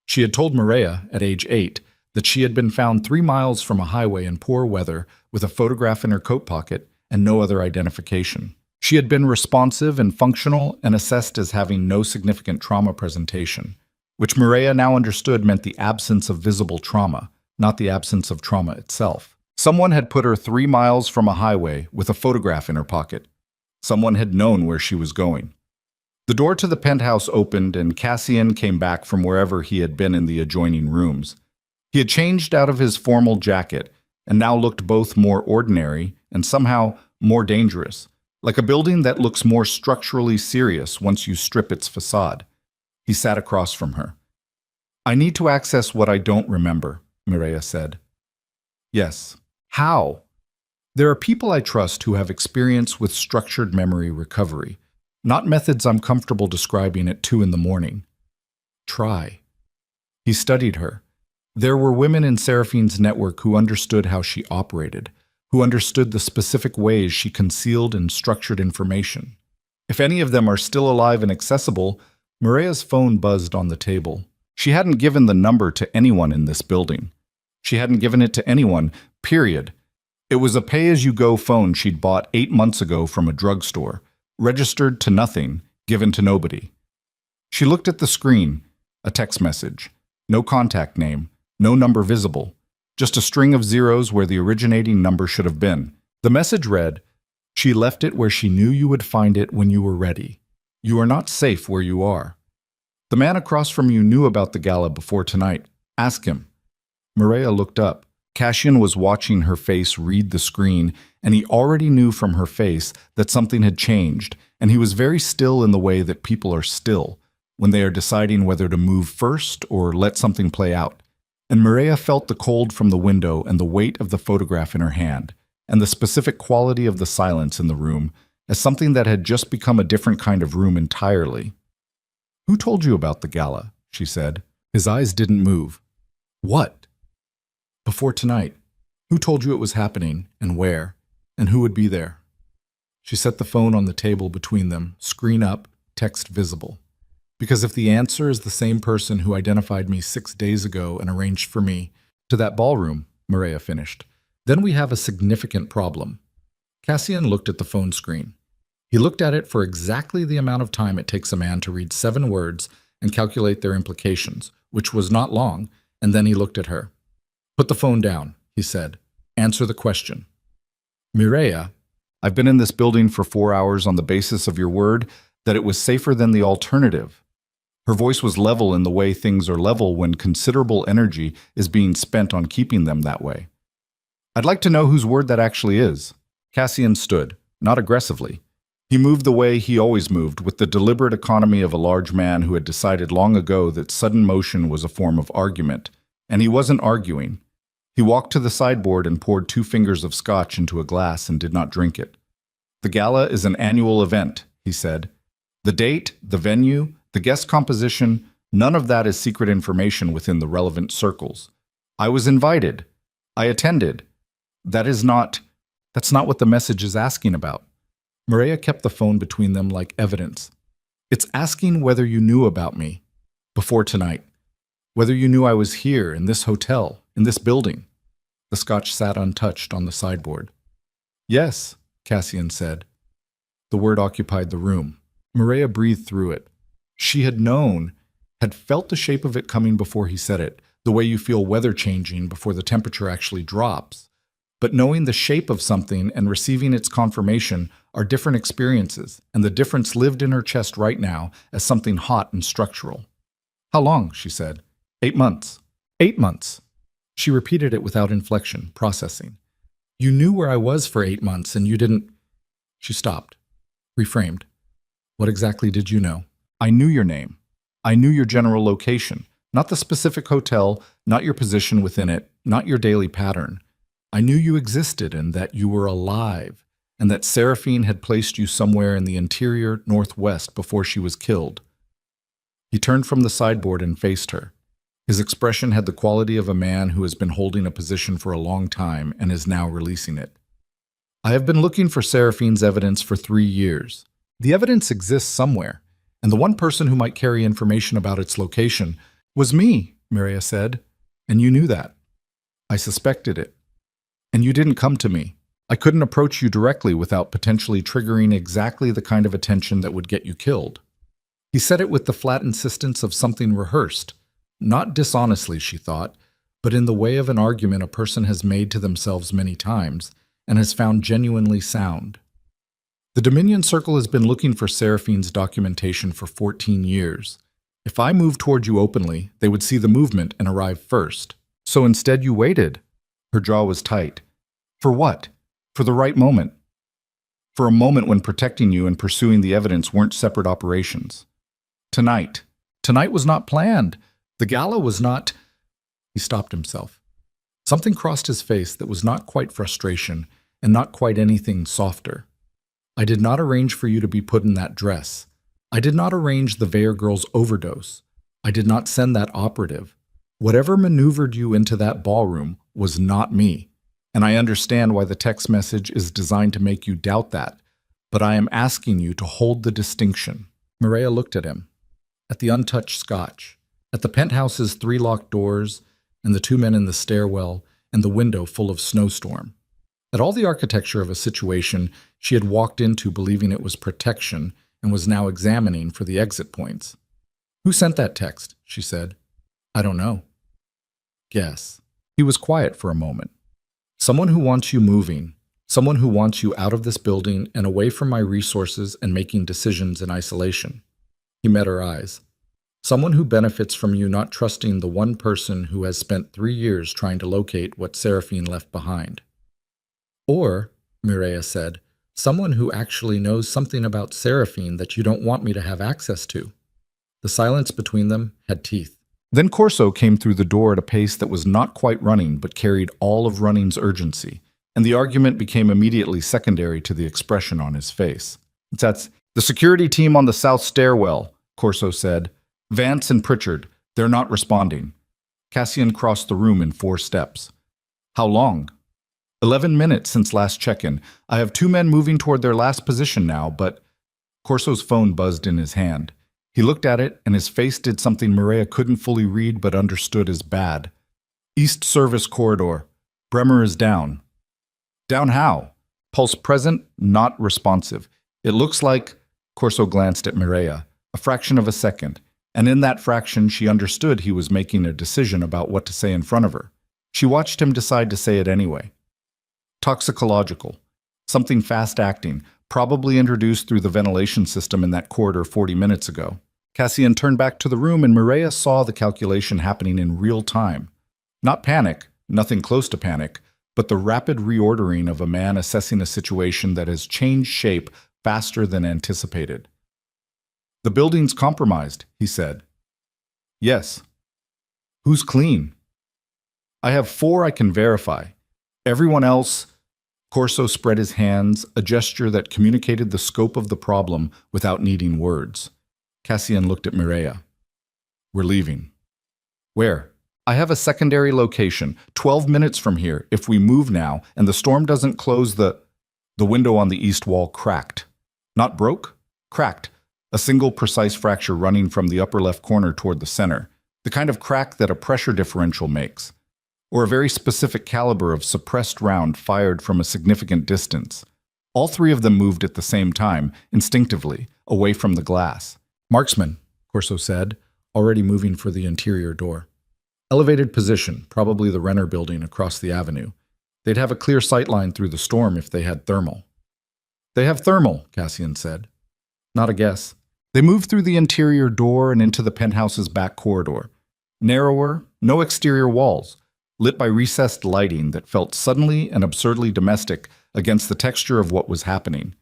She had told Maria, at age 8, that she had been found 3 miles from a highway in poor weather with a photograph in her coat pocket and no other identification. She had been responsive and functional and assessed as having no significant trauma presentation, which Maria now understood meant the absence of visible trauma, not the absence of trauma itself. Someone had put her 3 miles from a highway with a photograph in her pocket. Someone had known where she was going. The door to the penthouse opened and Cassian came back from wherever he had been in the adjoining rooms. He had changed out of his formal jacket and now looked both more ordinary and somehow more dangerous, like a building that looks more structurally serious once you strip its facade. He sat across from her. "I need to access what I don't remember," Maria said. "Yes. How?" "There are people I trust who have experience with structured memory recovery, not methods I'm comfortable describing at 2 in the morning. Try." He studied her. There were women in Seraphine's network who understood how she operated, who understood the specific ways she concealed and structured information. If any of them are still alive and accessible, Maria's phone buzzed on the table. She hadn't given the number to anyone in this building. She hadn't given it to anyone, period. It was a pay-as-you-go phone she'd bought 8 months ago from a drugstore, registered to nothing, given to nobody. She looked at the screen, a text message. No contact name, no number visible, just a string of zeros where the originating number should have been. The message read, "She left it where she knew you would find it when you were ready. You are not safe where you are. The man across from you knew about the gala before tonight. Ask him." Maria looked up. Cassian was watching her face read the screen, and he already knew from her face that something had changed, and he was very still in the way that people are still when they are deciding whether to move first or let something play out. And Maria felt the cold from the window and the weight of the photograph in her hand, and the specific quality of the silence in the room as something that had just become a different kind of room entirely. "Who told you about the gala?" she said. His eyes didn't move. "What?" "Before tonight. Who told you it was happening, and where, and who would be there?" She set the phone on the table between them, screen up, text visible. "Because if the answer is the same person who identified me 6 days ago and arranged for me to that ballroom," Maria finished, "then we have a significant problem." Cassian looked at the phone screen. He looked at it for exactly the amount of time it takes a man to read 7 words and calculate their implications, which was not long, and then he looked at her. "Put the phone down," he said. "Answer the question." "Mireya, I've been in this building for 4 hours on the basis of your word that it was safer than the alternative." Her voice was level in the way things are level when considerable energy is being spent on keeping them that way. "I'd like to know whose word that actually is." Cassian stood, not aggressively. He moved the way he always moved, with the deliberate economy of a large man who had decided long ago that sudden motion was a form of argument. And he wasn't arguing. He walked to the sideboard and poured 2 fingers of scotch into a glass and did not drink it. "The gala is an annual event," he said. "The date, the venue, the guest composition, none of that is secret information within the relevant circles. I was invited. I attended. That's not what the message is asking about." Maria kept the phone between them like evidence. "It's asking whether you knew about me before tonight. Whether you knew I was here, in this hotel, in this building." The scotch sat untouched on the sideboard. "Yes," Cassian said. The word occupied the room. Maria breathed through it. She had known, had felt the shape of it coming before he said it, the way you feel weather changing before the temperature actually drops. But knowing the shape of something and receiving its confirmation are different experiences, and the difference lived in her chest right now as something hot and structural. "How long?" she said. 8 months. 8 months. She repeated it without inflection, processing. "You knew where I was for 8 months, and you didn't—" She stopped, reframed. "What exactly did you know?" "I knew your name. I knew your general location, not the specific hotel, not your position within it, not your daily pattern. I knew you existed and that you were alive, and that Seraphine had placed you somewhere in the interior northwest before she was killed." He turned from the sideboard and faced her. His expression had the quality of a man who has been holding a position for a long time and is now releasing it. "I have been looking for Seraphine's evidence for 3 years. The evidence exists somewhere, and the one person who might carry information about its location was me," Maria said, "and you knew that. I suspected it. And you didn't come to me. I couldn't approach you directly without potentially triggering exactly the kind of attention that would get you killed." He said it with the flat insistence of something rehearsed. Not dishonestly, she thought, but in the way of an argument a person has made to themselves many times and has found genuinely sound. "The Dominion Circle has been looking for Seraphine's documentation for 14 years. If I moved toward you openly, they would see the movement and arrive first. So instead you waited." Her jaw was tight. "For what? For the right moment. For a moment when protecting you and pursuing the evidence weren't separate operations. Tonight. Tonight was not planned. The gala was not—" He stopped himself. Something crossed his face that was not quite frustration and not quite anything softer. "I did not arrange for you to be put in that dress. I did not arrange the Veyer girl's overdose. I did not send that operative. Whatever maneuvered you into that ballroom was not me. And I understand why the text message is designed to make you doubt that. But I am asking you to hold the distinction." Maria looked at him, at the untouched scotch, at the penthouse's 3 locked doors, and the 2 men in the stairwell, and the window full of snowstorm. At all the architecture of a situation she had walked into believing it was protection and was now examining for the exit points. "Who sent that text?" she said. I don't know. Guess. He was quiet for a moment. Someone who wants you moving. Someone who wants you out of this building and away from my resources and making decisions in isolation. He met her eyes. Someone who benefits from you not trusting the one person who has spent 3 years trying to locate what Seraphine left behind. Or, Mireia said, someone who actually knows something about Seraphine that you don't want me to have access to. The silence between them had teeth. Then Corso came through the door at a pace that was not quite running but carried all of running's urgency, and the argument became immediately secondary to the expression on his face. That's the security team on the south stairwell, Corso said. Vance and Pritchard, they're not responding. Cassian crossed the room in 4 steps. How long? 11 minutes since last check-in. I have 2 men moving toward their last position now, but... Corso's phone buzzed in his hand. He looked at it, and his face did something Mireia couldn't fully read but understood as bad. East Service Corridor. Bremer is down. Down how? Pulse present, not responsive. It looks like... Corso glanced at Mireia. A fraction of a second. And in that fraction, she understood he was making a decision about what to say in front of her. She watched him decide to say it anyway. Toxicological. Something fast-acting, probably introduced through the ventilation system in that corridor 40 minutes ago. Cassian turned back to the room and Mireia saw the calculation happening in real time. Not panic, nothing close to panic, but the rapid reordering of a man assessing a situation that has changed shape faster than anticipated. The building's compromised, he said. Yes. Who's clean? I have 4 I can verify. Everyone else... Corso spread his hands, a gesture that communicated the scope of the problem without needing words. Cassian looked at Mireia. We're leaving. Where? I have a secondary location, 12 minutes from here, if we move now, and the storm doesn't close the window on the east wall cracked. Not broke? Cracked. A single precise fracture running from the upper left corner toward the center, the kind of crack that a pressure differential makes, or a very specific caliber of suppressed round fired from a significant distance. All 3 of them moved at the same time, instinctively, away from the glass. Marksman, Corso said, already moving for the interior door. Elevated position, probably the Renner building across the avenue. They'd have a clear sightline through the storm if they had thermal. They have thermal, Cassian said. Not a guess. They moved through the interior door and into the penthouse's back corridor. Narrower, no exterior walls, lit by recessed lighting that felt suddenly and absurdly domestic against the texture of what was happening.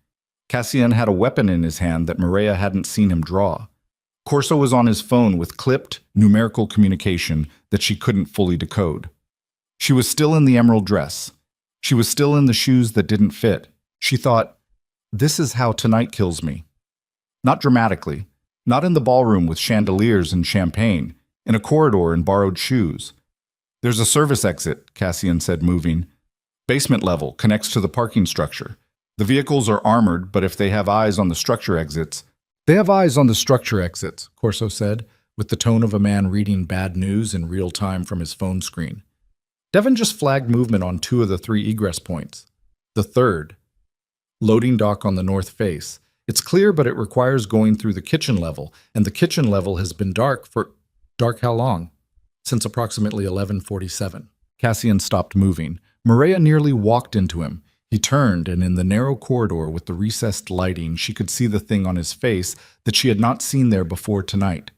Cassian had a weapon in his hand that Mireia hadn't seen him draw. Corso was on his phone with clipped, numerical communication that she couldn't fully decode. She was still in the emerald dress. She was still in the shoes that didn't fit. She thought, this is how tonight kills me. Not dramatically, not in the ballroom with chandeliers and champagne, in a corridor in borrowed shoes. There's a service exit, Cassian said, moving. Basement level, connects to the parking structure. The vehicles are armored, but if they have eyes on the structure exits... They have eyes on the structure exits, Corso said, with the tone of a man reading bad news in real time from his phone screen. Devon just flagged movement on 2 of the 3 egress points. The 3rd. Loading dock on the north face. It's clear, but it requires going through the kitchen level, and the kitchen level has been dark for... Dark how long? Since approximately 11:47. Cassian stopped moving. Mireia nearly walked into him. He turned, and in the narrow corridor with the recessed lighting, she could see the thing on his face that she had not seen there before tonight.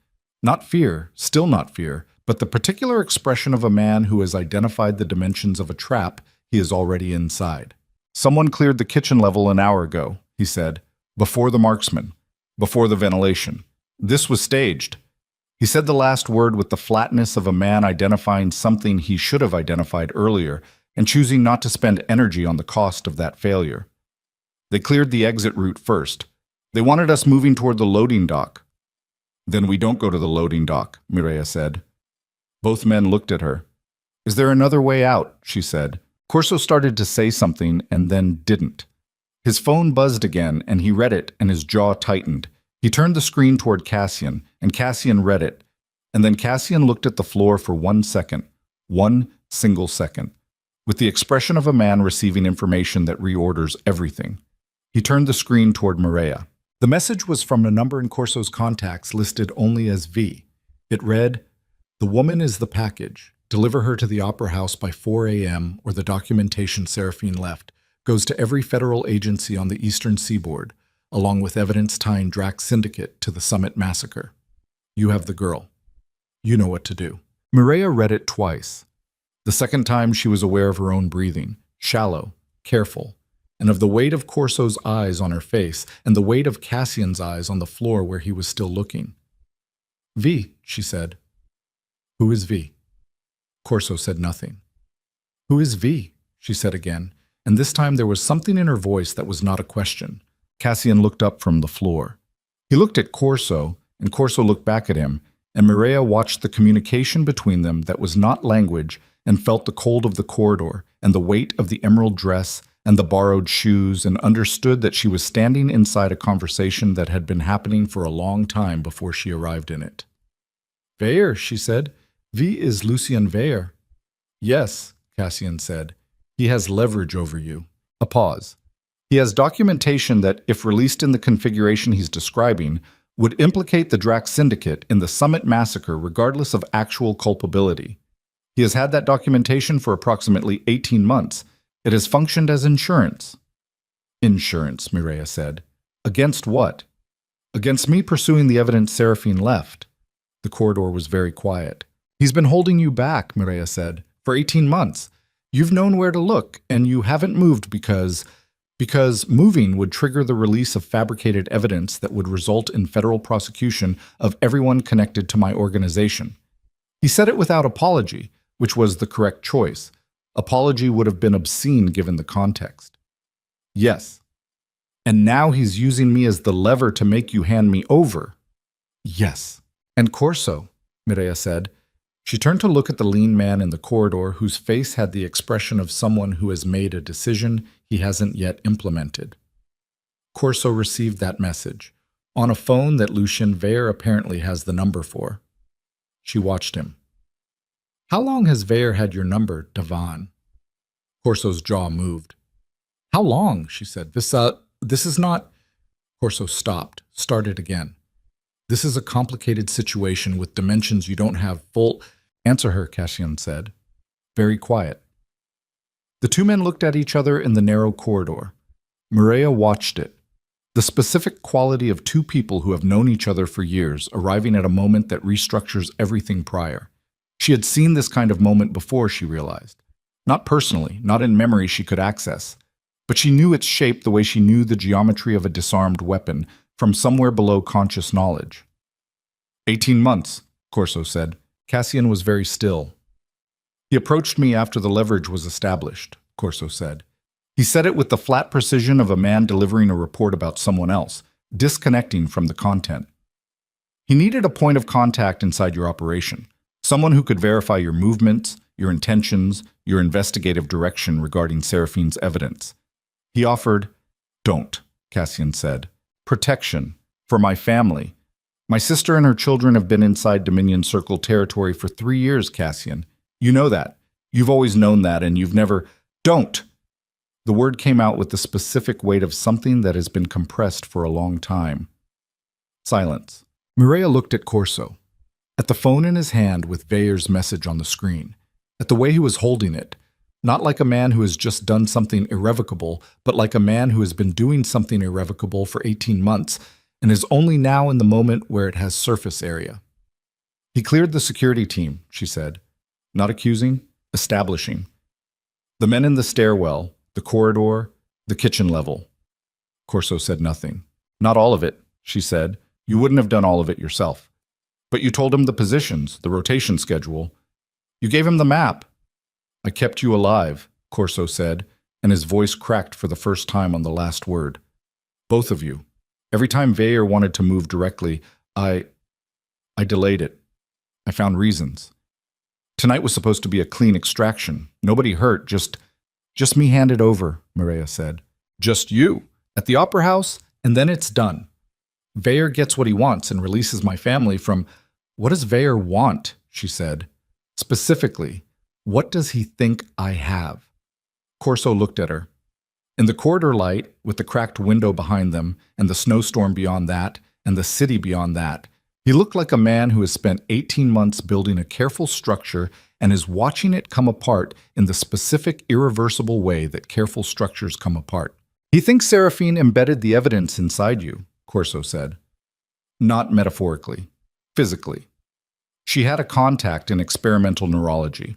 Not fear, still not fear, but the particular expression of a man who has identified the dimensions of a trap he is already inside. Someone cleared the kitchen level an hour ago, he said. Before the marksman, before the ventilation. This was staged. He said the last word with the flatness of a man identifying something he should have identified earlier and choosing not to spend energy on the cost of that failure. They cleared the exit route first. They wanted us moving toward the loading dock. Then we don't go to the loading dock, Mireia said. Both men looked at her. Is there another way out? She said. Corso started to say something and then didn't. His phone buzzed again, and he read it, and his jaw tightened. He turned the screen toward Cassian, and Cassian read it. And then Cassian looked at the floor for 1 second. 1 single second. With the expression of a man receiving information that reorders everything. He turned the screen toward Mireia. The message was from a number in Corso's contacts listed only as V. It read, The woman is the package. Deliver her to the Opera House by 4 a.m. or the documentation Seraphine left goes to every federal agency on the eastern seaboard, along with evidence tying Drax Syndicate to the Summit Massacre. You have the girl. You know what to do. Mireia read it twice. The second time she was aware of her own breathing, shallow, careful, and of the weight of Corso's eyes on her face and the weight of Cassian's eyes on the floor where he was still looking. V, she said. Who is V? Corso said nothing. Who is V? She said again, and this time there was something in her voice that was not a question. Cassian looked up from the floor. He looked at Corso, and Corso looked back at him, and Mireia watched the communication between them that was not language and felt the cold of the corridor and the weight of the emerald dress and the borrowed shoes and understood that she was standing inside a conversation that had been happening for a long time before she arrived in it. Veyer, she said. V is Lucien Veyer. Yes, Cassian said. He has leverage over you. A pause. He has documentation that, if released in the configuration he's describing, would implicate the Drax Syndicate in the Summit Massacre regardless of actual culpability. He has had that documentation for approximately 18 months. It has functioned as insurance. Insurance, Mireia said. Against what? Against me pursuing the evidence Seraphine left. The corridor was very quiet. He's been holding you back, Mireia said, for 18 months. You've known where to look, and you haven't moved because moving would trigger the release of fabricated evidence that would result in federal prosecution of everyone connected to my organization. He said it without apology, which was the correct choice. Apology would have been obscene given the context. Yes. And now he's using me as the lever to make you hand me over. Yes. And Corso, Mireia said. She turned to look at the lean man in the corridor whose face had the expression of someone who has made a decision he hasn't yet implemented. Corso received that message, on a phone that Lucien Veyer apparently has the number for. She watched him. How long has Veyer had your number, Davan? Corso's jaw moved. How long? She said. This is not... Corso stopped, started again. This is a complicated situation with dimensions you don't have full... Answer her, Cassian said. Very quiet. The two men looked at each other in the narrow corridor. Mireia watched it. The specific quality of two people who have known each other for years arriving at a moment that restructures everything prior. She had seen this kind of moment before, she realized. Not personally, not in memory she could access, but she knew its shape the way she knew the geometry of a disarmed weapon from somewhere below conscious knowledge. 18 months, Corso said. Cassian was very still. He approached me after the leverage was established, Corso said. He said it with the flat precision of a man delivering a report about someone else, disconnecting from the content. He needed a point of contact inside your operation, someone who could verify your movements, your intentions, your investigative direction regarding Seraphine's evidence. He offered, Don't, Cassian said. Protection. For my family. My sister and her children have been inside Dominion Circle territory for 3 years, Cassian. You know that. You've always known that, and you've never... Don't! The word came out with the specific weight of something that has been compressed for a long time. Silence. Mireia looked at Corso. At the phone in his hand with Veyer's message on the screen. At the way he was holding it. Not like a man who has just done something irrevocable, but like a man who has been doing something irrevocable for 18 months, and is only now in the moment where it has surface area. He cleared the security team, she said. Not accusing, establishing. The men in the stairwell, the corridor, the kitchen level. Corso said nothing. Not all of it, she said. You wouldn't have done all of it yourself. But you told him the positions, the rotation schedule. You gave him the map. I kept you alive, Corso said, and his voice cracked for the first time on the last word. Both of you. Every time Veyer wanted to move directly, I delayed it. I found reasons. Tonight was supposed to be a clean extraction. Nobody hurt, just me handed over, Mireia said. Just you, at the Opera House, and then it's done. Veyer gets what he wants and releases my family from... What does Veyer want? She said. Specifically, what does he think I have? Corso looked at her. In the corridor light, with the cracked window behind them, and the snowstorm beyond that, and the city beyond that, He looked like a man who has spent 18 months building a careful structure and is watching it come apart in the specific, irreversible way that careful structures come apart. He thinks Seraphine embedded the evidence inside you, Corso said. Not metaphorically, physically. She had a contact in experimental neurology,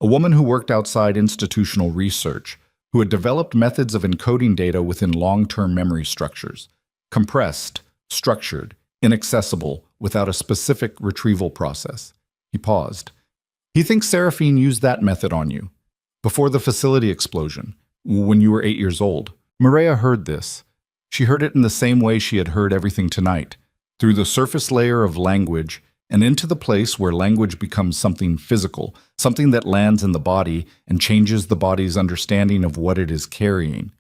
a woman who worked outside institutional research, who had developed methods of encoding data within long-term memory structures, compressed, structured, inaccessible, without a specific retrieval process. He paused. He thinks Seraphine used that method on you, before the facility explosion, when you were 8 years old. Mireia heard this. She heard it in the same way she had heard everything tonight, through the surface layer of language and into the place where language becomes something physical, something that lands in the body and changes the body's understanding of what it is carrying.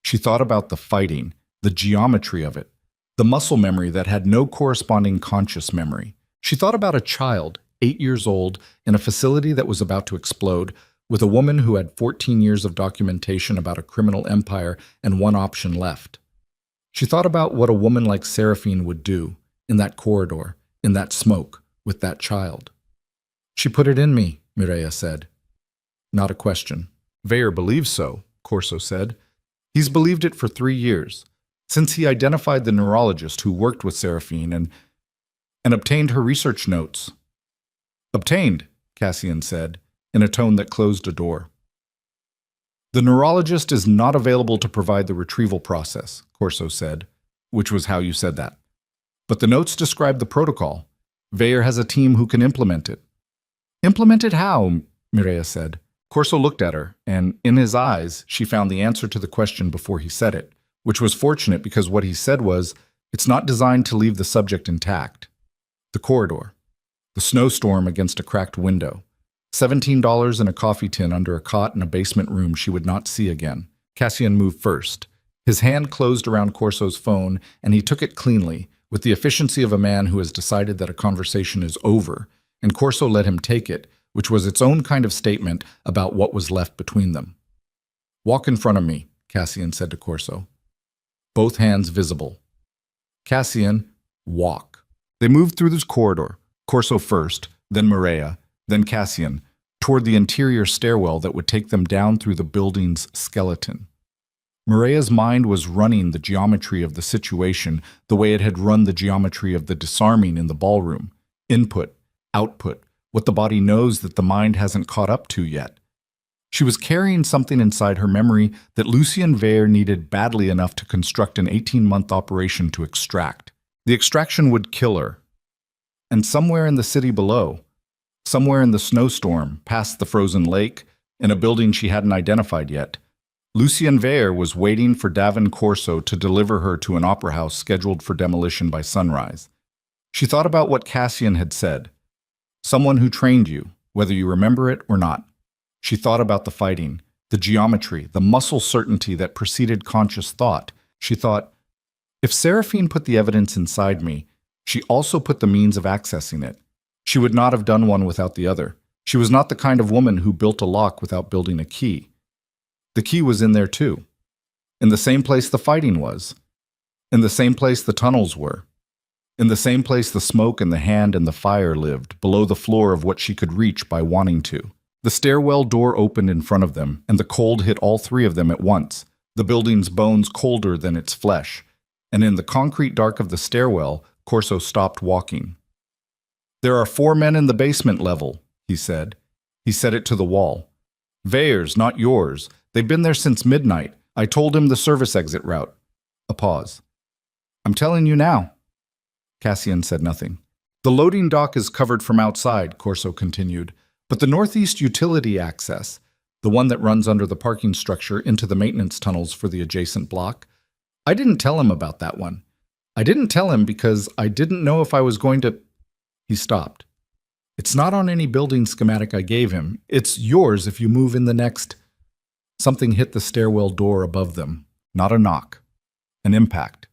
She thought about the fighting, the geometry of it, the muscle memory that had no corresponding conscious memory. She thought about a child, 8 years old, in a facility that was about to explode, with a woman who had 14 years of documentation about a criminal empire and one option left. She thought about what a woman like Seraphine would do, in that corridor, in that smoke, with that child. She put it in me, Mireia said. Not a question. Weyer believes so, Corso said. He's believed it for 3 years, since he identified the neurologist who worked with Seraphine and obtained her research notes. Obtained, Cassian said, in a tone that closed a door. The neurologist is not available to provide the retrieval process, Corso said, which was how you said that. But the notes describe the protocol. Weyer has a team who can implement it. Implement it how? Mireia said. Corso looked at her, and in his eyes, she found the answer to the question before he said it, which was fortunate because what he said was, it's not designed to leave the subject intact. The corridor. The snowstorm against a cracked window. $17 in a coffee tin under a cot in a basement room she would not see again. Cassian moved first. His hand closed around Corso's phone, and he took it cleanly, with the efficiency of a man who has decided that a conversation is over, and Corso let him take it, which was its own kind of statement about what was left between them. Walk in front of me, Cassian said to Corso. Both hands visible. Cassian, walk. They moved through this corridor, Corso first, then Mireia, then Cassian, toward the interior stairwell that would take them down through the building's skeleton. Mireia's mind was running the geometry of the situation the way it had run the geometry of the disarming in the ballroom. Input, output, what the body knows that the mind hasn't caught up to yet. She was carrying something inside her memory that Lucien Weyer needed badly enough to construct an 18-month operation to extract. The extraction would kill her. And somewhere in the city below, somewhere in the snowstorm, past the frozen lake, in a building she hadn't identified yet, Lucien Weyer was waiting for Davin Corso to deliver her to an opera house scheduled for demolition by sunrise. She thought about what Cassian had said. Someone who trained you, whether you remember it or not. She thought about the fighting, the geometry, the muscle certainty that preceded conscious thought. She thought, if Seraphine put the evidence inside me, she also put the means of accessing it. She would not have done one without the other. She was not the kind of woman who built a lock without building a key. The key was in there too. In the same place the fighting was. In the same place the tunnels were. In the same place the smoke and the hand and the fire lived, below the floor of what she could reach by wanting to. The stairwell door opened in front of them, and the cold hit all three of them at once, the building's bones colder than its flesh. And in the concrete dark of the stairwell, Corso stopped walking. There are 4 men in the basement level, he said. He said it to the wall. Weyer's, not yours. They've been there since midnight. I told him the service exit route. A pause. I'm telling you now. Cassian said nothing. The loading dock is covered from outside, Corso continued, but the northeast utility access, the one that runs under the parking structure into the maintenance tunnels for the adjacent block, I didn't tell him about that one. I didn't tell him because I didn't know if I was going to... He stopped. It's not on any building schematic I gave him. It's yours if you move in the next... Something hit the stairwell door above them. Not a knock. An impact.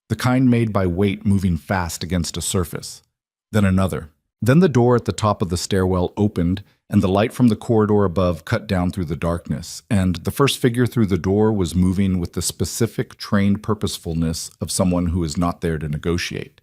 The kind made by weight moving fast against a surface. Then another. Then the door at the top of the stairwell opened, and the light from the corridor above cut down through the darkness, and the first figure through the door was moving with the specific, trained purposefulness of someone who is not there to negotiate.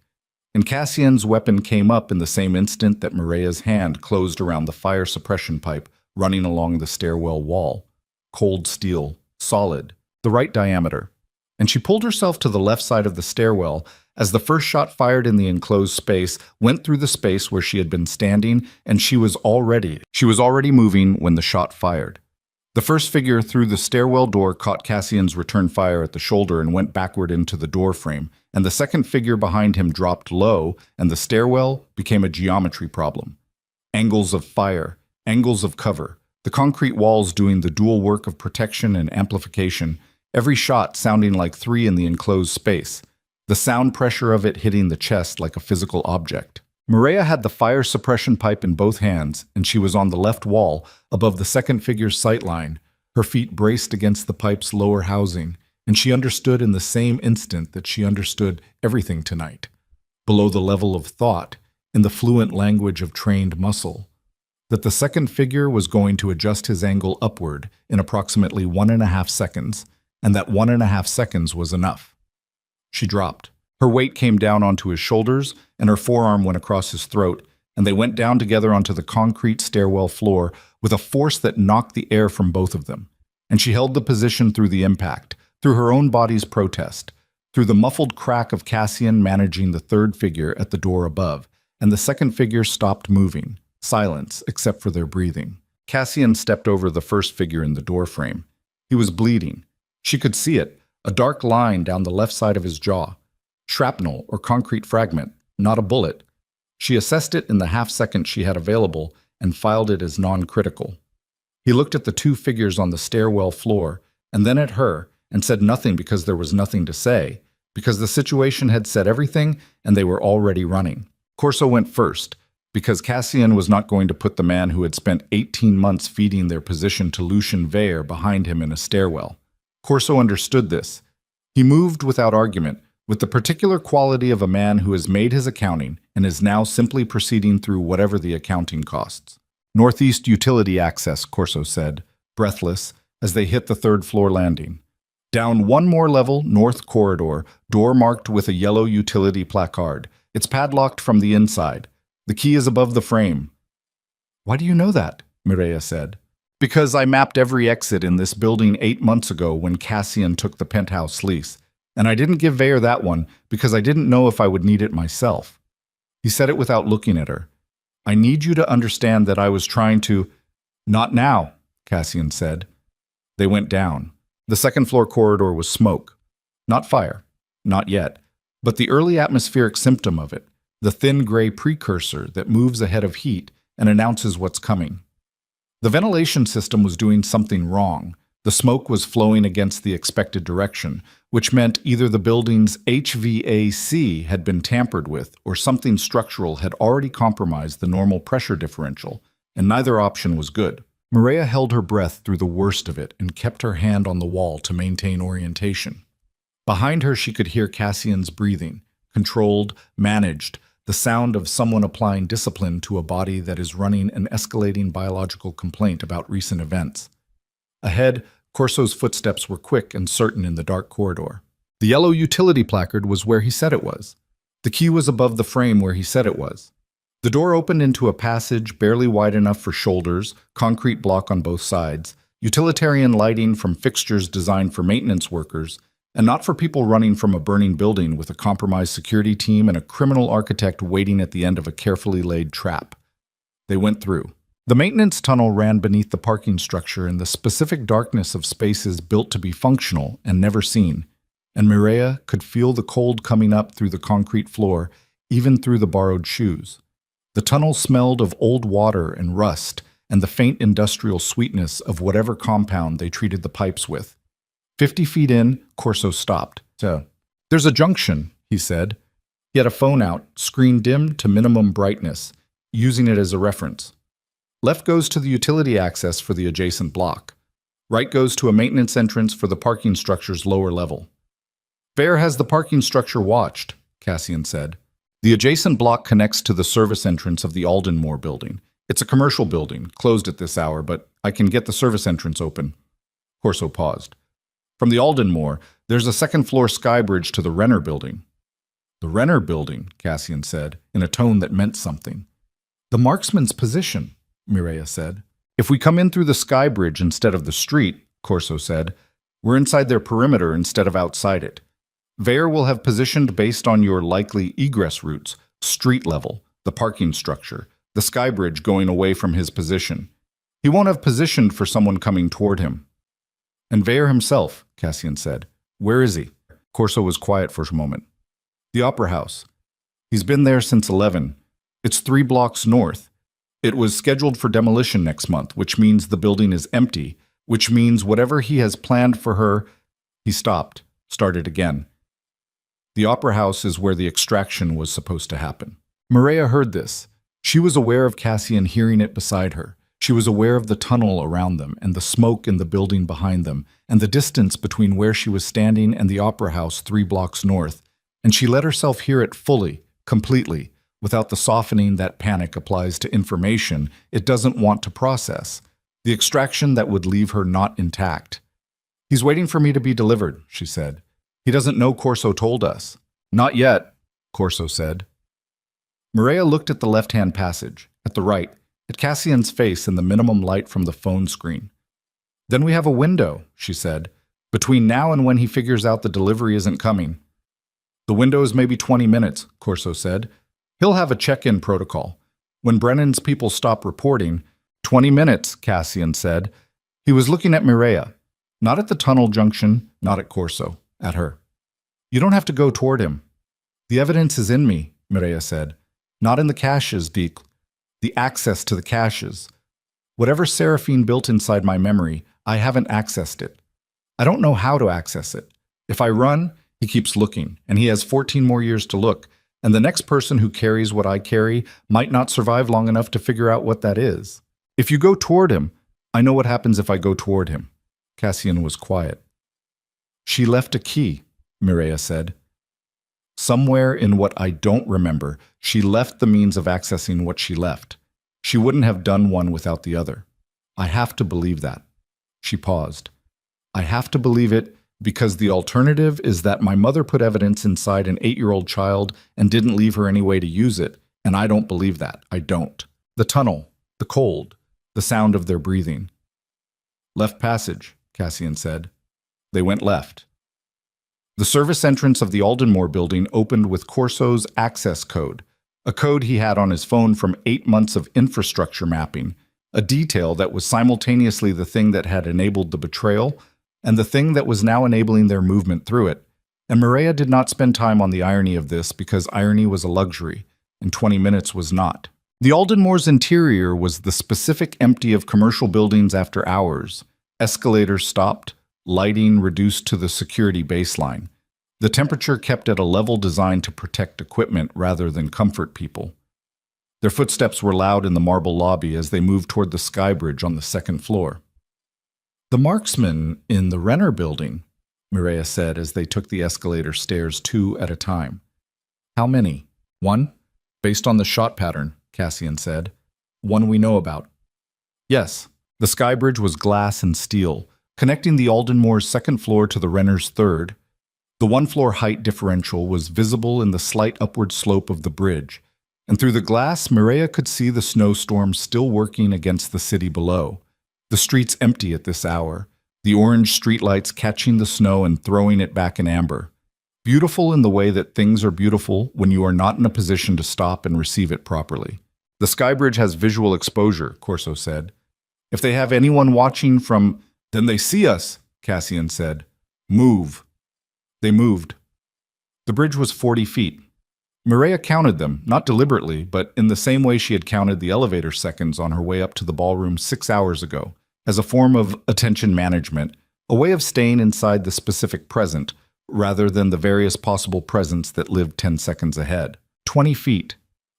and Cassian's weapon came up in the same instant that Mireya's hand closed around the fire suppression pipe running along the stairwell wall. Cold steel, solid, the right diameter. And she pulled herself to the left side of the stairwell as the first shot fired in the enclosed space went through the space where she had been standing, and she was already moving when the shot fired. The first figure through the stairwell door caught Cassian's return fire at the shoulder and went backward into the door frame, and the second figure behind him dropped low, and the stairwell became a geometry problem. Angles of fire, angles of cover, the concrete walls doing the dual work of protection and amplification, every shot sounding like 3 in the enclosed space, the sound pressure of it hitting the chest like a physical object. Mireya had the fire suppression pipe in both hands, and she was on the left wall, above the second figure's sightline, her feet braced against the pipe's lower housing, and she understood in the same instant that she understood everything tonight, below the level of thought, in the fluent language of trained muscle, that the second figure was going to adjust his angle upward in approximately 1.5 seconds, and that 1.5 seconds was enough. She dropped. Her weight came down onto his shoulders, and her forearm went across his throat, and they went down together onto the concrete stairwell floor with a force that knocked the air from both of them. And she held the position through the impact, through her own body's protest, through the muffled crack of Cassian managing the third figure at the door above, and the second figure stopped moving, silence except for their breathing. Cassian stepped over the first figure in the doorframe. He was bleeding. She could see it, a dark line down the left side of his jaw. Shrapnel or concrete fragment, not a bullet. She assessed it in the half-second she had available and filed it as non-critical. He looked at the 2 figures on the stairwell floor and then at her and said nothing because there was nothing to say, because the situation had said everything and they were already running. Corso went first, because Cassian was not going to put the man who had spent 18 months feeding their position to Lucian Veyer behind him in a stairwell. Corso understood this. He moved without argument, with the particular quality of a man who has made his accounting and is now simply proceeding through whatever the accounting costs. Northeast utility access, Corso said, breathless, as they hit the 3rd floor landing. Down 1 more level, north corridor, door marked with a yellow utility placard. It's padlocked from the inside. The key is above the frame. Why do you know that? Mireya said. Because I mapped every exit in this building 8 months ago when Cassian took the penthouse lease. And I didn't give Veyer that one because I didn't know if I would need it myself. He said it without looking at her. I need you to understand that I was trying to— Not now, Cassian said. They went down. The 2nd floor corridor was smoke. Not fire. Not yet. But the early atmospheric symptom of it, the thin gray precursor that moves ahead of heat and announces what's coming. The ventilation system was doing something wrong. The smoke was flowing against the expected direction, which meant either the building's HVAC had been tampered with or something structural had already compromised the normal pressure differential, and neither option was good. Mireya held her breath through the worst of it and kept her hand on the wall to maintain orientation. Behind her she could hear Cassian's breathing, controlled, managed, the sound of someone applying discipline to a body that is running an escalating biological complaint about recent events. Ahead, Corso's footsteps were quick and certain in the dark corridor. The yellow utility placard was where he said it was. The key was above the frame where he said it was. The door opened into a passage barely wide enough for shoulders, concrete block on both sides, utilitarian lighting from fixtures designed for maintenance workers, and not for people running from a burning building with a compromised security team and a criminal architect waiting at the end of a carefully laid trap. They went through. The maintenance tunnel ran beneath the parking structure in the specific darkness of spaces built to be functional and never seen, and Mireya could feel the cold coming up through the concrete floor, even through the borrowed shoes. The tunnel smelled of old water and rust and the faint industrial sweetness of whatever compound they treated the pipes with. 50 feet in, Corso stopped. There's a junction, he said. He had a phone out, screen dimmed to minimum brightness, using it as a reference. Left goes to the utility access for the adjacent block. Right goes to a maintenance entrance for the parking structure's lower level. Veyer has the parking structure watched, Cassian said. The adjacent block connects to the service entrance of the Aldenmore building. It's a commercial building, closed at this hour, but I can get the service entrance open. Corso paused. From the Aldenmore, there's a second-floor sky bridge to the Renner building. The Renner building, Cassian said, in a tone that meant something. The marksman's position, Mireia said. If we come in through the sky bridge instead of the street, Corso said, we're inside their perimeter instead of outside it. Vare will have positioned based on your likely egress routes, street level, the parking structure, the sky bridge going away from his position. He won't have positioned for someone coming toward him. And Vare himself, Cassian said. Where is he? Corso was quiet for a moment. The Opera House. He's been there since 11. It's 3 blocks north. It was scheduled for demolition next month, which means the building is empty, which means whatever he has planned for her. He stopped, started again. The Opera House is where the extraction was supposed to happen. Mireia heard this. She was aware of Cassian hearing it beside her. She was aware of the tunnel around them and the smoke in the building behind them and the distance between where she was standing and the Opera House 3 blocks north, and she let herself hear it fully, completely, without the softening that panic applies to information it doesn't want to process, the extraction that would leave her not intact. He's waiting for me to be delivered, she said. He doesn't know Corso told us. Not yet, Corso said. Mireia looked at the left-hand passage, at the right, at Cassian's face in the minimum light from the phone screen. Then we have a window, she said, between now and when he figures out the delivery isn't coming. The window is maybe 20 minutes, Corso said. He'll have a check-in protocol. When Brennan's people stop reporting, 20 minutes, Cassian said. He was looking at Mireia, not at the tunnel junction, not at Corso, at her. You don't have to go toward him. The evidence is in me, Mireia said. Not in the caches, the access to the caches. Whatever Seraphine built inside my memory, I haven't accessed it. I don't know how to access it. If I run, he keeps looking, and he has 14 more years to look, and the next person who carries what I carry might not survive long enough to figure out what that is. If you go toward him, I know what happens if I go toward him. Cassian was quiet. She left a key, Mireia said. Somewhere in what I don't remember, she left the means of accessing what she left. She wouldn't have done one without the other. I have to believe that. She paused. I have to believe it because the alternative is that my mother put evidence inside an 8-year-old child and didn't leave her any way to use it, and I don't believe that. I don't. The tunnel, the cold, the sound of their breathing. Left passage, Cassian said. They went left. The service entrance of the Aldenmore building opened with Corso's access code, a code he had on his phone from 8 months of infrastructure mapping, a detail that was simultaneously the thing that had enabled the betrayal and the thing that was now enabling their movement through it. And Mireia did not spend time on the irony of this because irony was a luxury, and 20 minutes was not. The Aldenmore's interior was the specific empty of commercial buildings after hours. Escalators stopped, lighting reduced to the security baseline. The temperature kept at a level designed to protect equipment rather than comfort people. Their footsteps were loud in the marble lobby as they moved toward the sky bridge on the 2nd floor. The marksman in the Renner building, Mireia said as they took the escalator stairs 2 at a time. How many? 1? Based on the shot pattern, Cassian said. 1 we know about. Yes, the sky bridge was glass and steel, connecting the Aldenmore's 2nd floor to the Renner's 3rd. The 1-floor height differential was visible in the slight upward slope of the bridge, and through the glass, Mireia could see the snowstorm still working against the city below. The streets empty at this hour, the orange streetlights catching the snow and throwing it back in amber. Beautiful in the way that things are beautiful when you are not in a position to stop and receive it properly. The sky bridge has visual exposure, Corso said. If they have anyone watching from... Then they see us, Cassian said. Move. They moved. The bridge was 40 feet. Mireia counted them, not deliberately, but in the same way she had counted the elevator seconds on her way up to the ballroom 6 hours ago, as a form of attention management, a way of staying inside the specific present, rather than the various possible presents that lived 10 seconds ahead. 20 feet.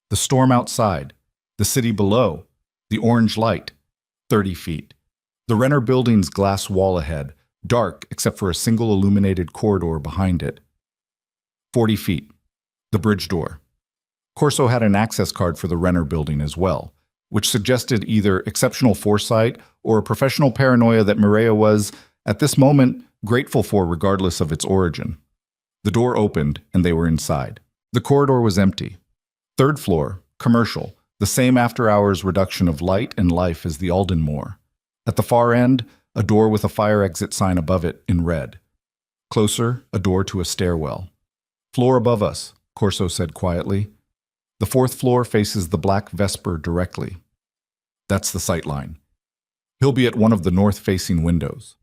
The storm outside. The city below. The orange light. 30 feet. The Renner building's glass wall ahead, dark except for a single illuminated corridor behind it. 40 feet. The bridge door. Corso had an access card for the Renner building as well, which suggested either exceptional foresight or a professional paranoia that Mireia was, at this moment, grateful for regardless of its origin. The door opened, and they were inside. The corridor was empty. Third floor, commercial, the same after-hours reduction of light and life as the Aldenmore. At the far end, a door with a fire exit sign above it in red. Closer, a door to a stairwell. Floor above us, Corso said quietly. The fourth floor faces the Black Vesper directly. That's the sight line. He'll be at one of the north-facing windows.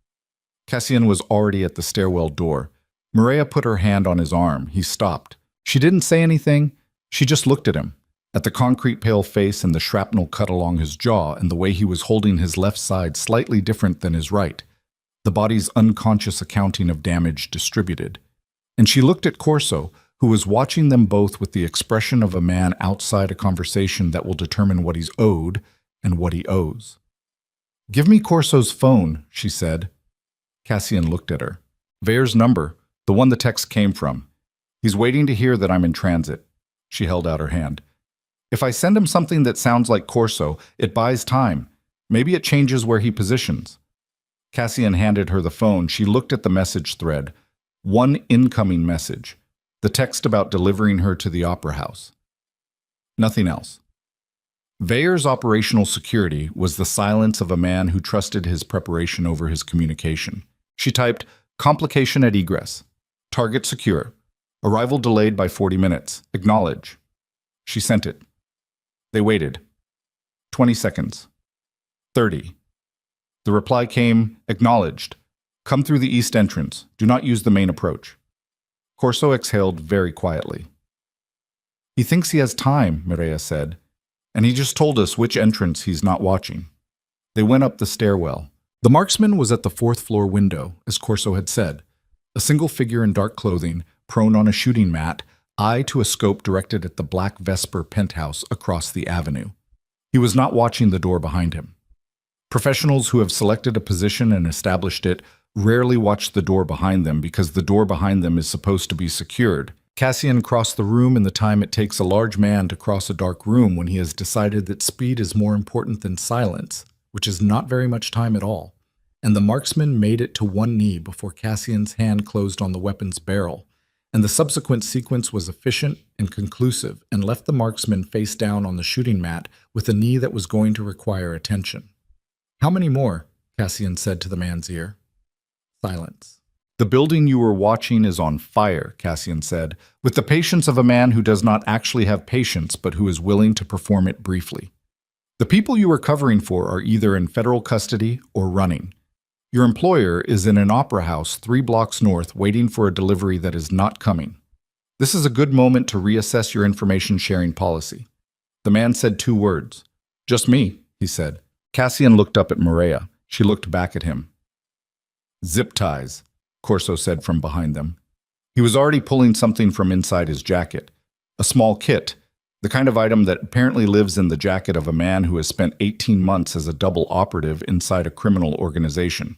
Cassian was already at the stairwell door. Mireia put her hand on his arm. He stopped. She didn't say anything. She just looked at him, at the concrete pale face and the shrapnel cut along his jaw and the way he was holding his left side slightly different than his right, the body's unconscious accounting of damage distributed. And she looked at Corso, who was watching them both with the expression of a man outside a conversation that will determine what he's owed and what he owes. "Give me Corso's phone," she said. Cassian looked at her. "Vair's number, the one the text came from. He's waiting to hear that I'm in transit." She held out her hand. "If I send him something that sounds like Corso, it buys time. Maybe it changes where he positions." Cassian handed her the phone. She looked at the message thread. One incoming message. The text about delivering her to the opera house. Nothing else. Vair's operational security was the silence of a man who trusted his preparation over his communication. She typed, "Complication at egress. Target secure. Arrival delayed by 40 minutes. Acknowledge." She sent it. They waited. 20 seconds. 30. The reply came, "Acknowledged. Come through the east entrance. Do not use the main approach." Corso exhaled very quietly. "He thinks he has time," Mireia said, "and he just told us which entrance he's not watching." They went up the stairwell. The marksman was at the fourth floor window, as Corso had said. A single figure in dark clothing, prone on a shooting mat, eye to a scope directed at the Black Vesper penthouse across the avenue. He was not watching the door behind him. Professionals who have selected a position and established it rarely watch the door behind them because the door behind them is supposed to be secured. Cassian crossed the room in the time it takes a large man to cross a dark room when he has decided that speed is more important than silence, which is not very much time at all. And the marksman made it to one knee before Cassian's hand closed on the weapon's barrel, and the subsequent sequence was efficient and conclusive and left the marksman face down on the shooting mat with a knee that was going to require attention. "How many more?" Cassian said to the man's ear. Silence. "The building you were watching is on fire," Cassian said, with the patience of a man who does not actually have patience but who is willing to perform it briefly. "The people you are covering for are either in federal custody or running. Your employer is in an opera house 3 blocks north waiting for a delivery that is not coming. This is a good moment to reassess your information sharing policy." The man said 2 words. "Just me," he said. Cassian looked up at Mireia. She looked back at him. "Zip ties," Corso said from behind them. He was already pulling something from inside his jacket. A small kit, the kind of item that apparently lives in the jacket of a man who has spent 18 months as a double operative inside a criminal organization.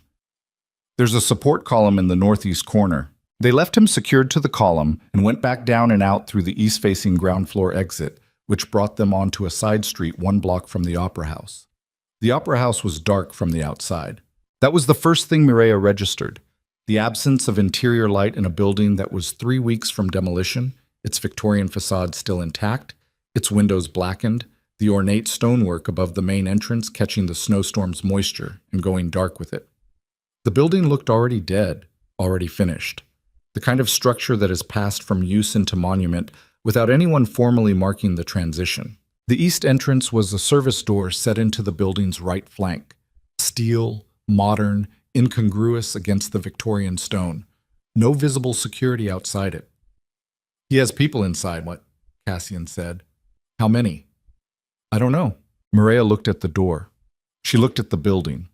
"There's a support column in the northeast corner." They left him secured to the column and went back down and out through the east-facing ground floor exit, which brought them onto a side street 1 block from the opera house. The opera house was dark from the outside. That was the first thing Mireia registered. The absence of interior light in a building that was 3 weeks from demolition, its Victorian facade still intact, its windows blackened, the ornate stonework above the main entrance catching the snowstorm's moisture and going dark with it. The building looked already dead, already finished. The kind of structure that has passed from use into monument without anyone formally marking the transition. The east entrance was a service door set into the building's right flank. Steel, modern, incongruous against the Victorian stone. No visible security outside it. "He has people inside," what Cassian said. "How many?" "I don't know." Mireia looked at the door. She looked at the building.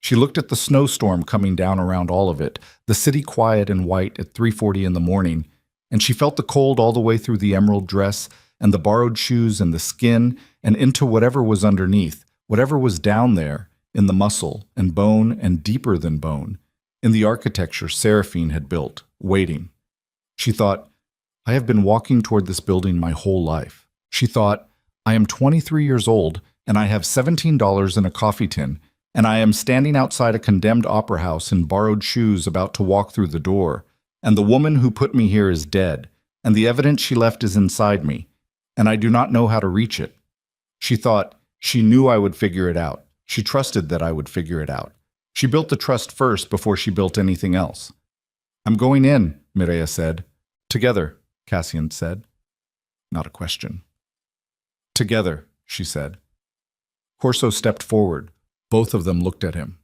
She looked at the snowstorm coming down around all of it, the city quiet and white at 3:40 in the morning, and she felt the cold all the way through the emerald dress and the borrowed shoes and the skin and into whatever was underneath, whatever was down there, in the muscle and bone and deeper than bone, in the architecture Seraphine had built, waiting. She thought, "I have been walking toward this building my whole life." She thought, "I am 23 years old and I have $17 in a coffee tin, and I am standing outside a condemned opera house in borrowed shoes about to walk through the door, and the woman who put me here is dead, and the evidence she left is inside me, and I do not know how to reach it. She thought she knew I would figure it out. She trusted that I would figure it out. She built the trust first before she built anything else. I'm going in, Mireia said. Together, Cassian said. Not a question. Together, she said. Corso stepped forward. Both of them looked at him.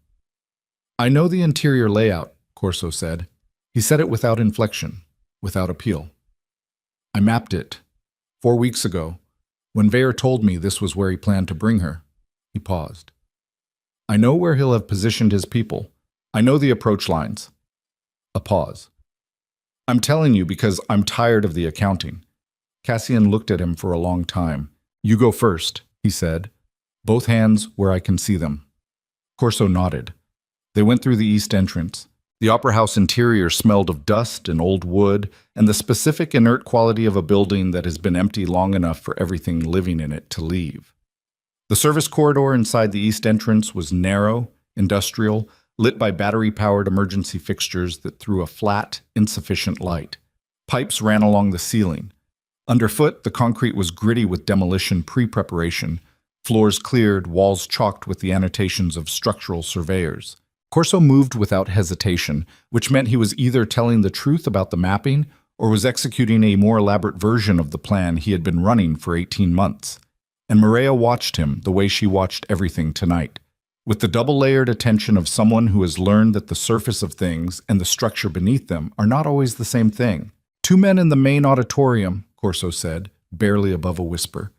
I know the interior layout, Corso said. He said it without inflection, without appeal. I mapped it 4 weeks ago, when Veer told me this was where he planned to bring her. He paused. I know where he'll have positioned his people. I know the approach lines. A pause. I'm telling you because I'm tired of the accounting. Cassian looked at him for a long time. You go first, he said, both hands where I can see them. Corso nodded. They went through the east entrance. The opera house interior smelled of dust and old wood and the specific inert quality of a building that has been empty long enough for everything living in it to leave. The service corridor inside the east entrance was narrow, industrial, lit by battery-powered emergency fixtures that threw a flat, insufficient light. Pipes ran along the ceiling. Underfoot, the concrete was gritty with demolition pre-preparation, floors cleared, walls chalked with the annotations of structural surveyors. Corso moved without hesitation, which meant he was either telling the truth about the mapping or was executing a more elaborate version of the plan he had been running for 18 months. And Mireia watched him the way she watched everything tonight, with the double-layered attention of someone who has learned that the surface of things and the structure beneath them are not always the same thing. 2 men in the main auditorium, Corso said, barely above a whisper.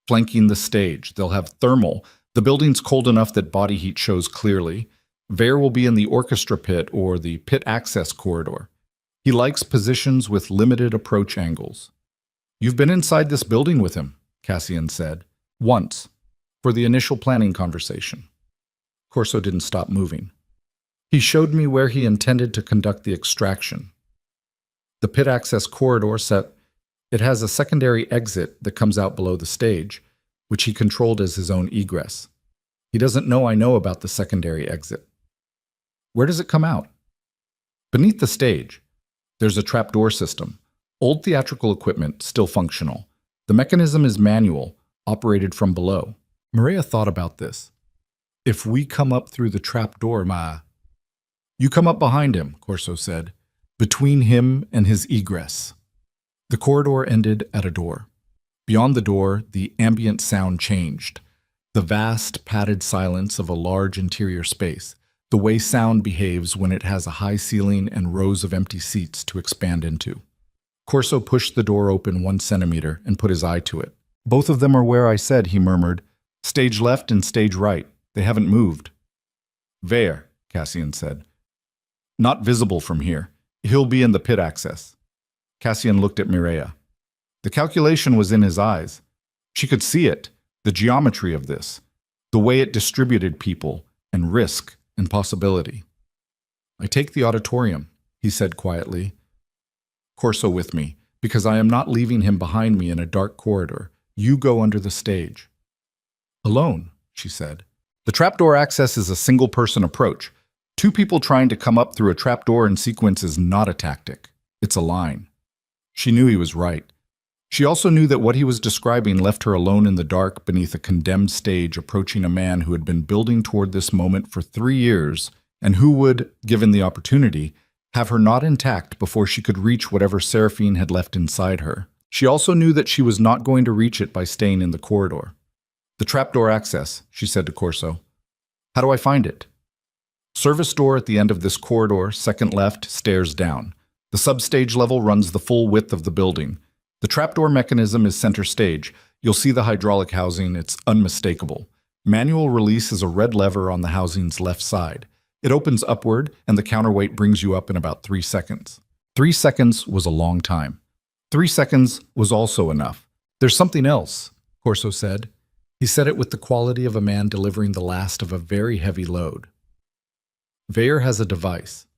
Flanking the stage, they'll have thermal. The building's cold enough that body heat shows clearly. Veer will be in the orchestra pit or the pit access corridor. He likes positions with limited approach angles. You've been inside this building with him, Cassian said. Once, for the initial planning conversation. Corso didn't stop moving. He showed me where he intended to conduct the extraction. The pit access corridor it has a secondary exit that comes out below the stage, which he controlled as his own egress. He doesn't know I know about the secondary exit. Where does it come out? Beneath the stage. There's a trapdoor system. Old theatrical equipment, still functional. The mechanism is manual, operated from below. Mireia thought about this. If we come up through the trapdoor, You come up behind him, Corso said, between him and his egress. The corridor ended at a door. Beyond the door, the ambient sound changed. The vast, padded silence of a large interior space, the way sound behaves when it has a high ceiling and rows of empty seats to expand into. Corso pushed the door open 1 centimeter and put his eye to it. Both of them are where I said, he murmured. Stage left and stage right. They haven't moved. Veer, Cassian said. Not visible from here. He'll be in the pit access. Cassian looked at Mireia. The calculation was in his eyes. She could see it, the geometry of this, the way it distributed people and risk and possibility. I take the auditorium, he said quietly. Corso with me, because I am not leaving him behind me in a dark corridor. You go under the stage. Alone, she said. The trapdoor access is a single-person approach. 2 people trying to come up through a trapdoor in sequence is not a tactic. It's a line. She knew he was right. She also knew that what he was describing left her alone in the dark beneath a condemned stage approaching a man who had been building toward this moment for 3 years and who would, given the opportunity, have her not intact before she could reach whatever Seraphine had left inside her. She also knew that she was not going to reach it by staying in the corridor. The trapdoor access, she said to Corso. How do I find it? Service door at the end of this corridor, second left, stairs down. The substage level runs the full width of the building. The trapdoor mechanism is center stage. You'll see the hydraulic housing, it's unmistakable. Manual release is a red lever on the housing's left side. It opens upward, and the counterweight brings you up in about 3 seconds. 3 seconds was a long time. 3 seconds was also enough. There's something else, Corso said. He said it with the quality of a man delivering the last of a very heavy load. Veer has a device,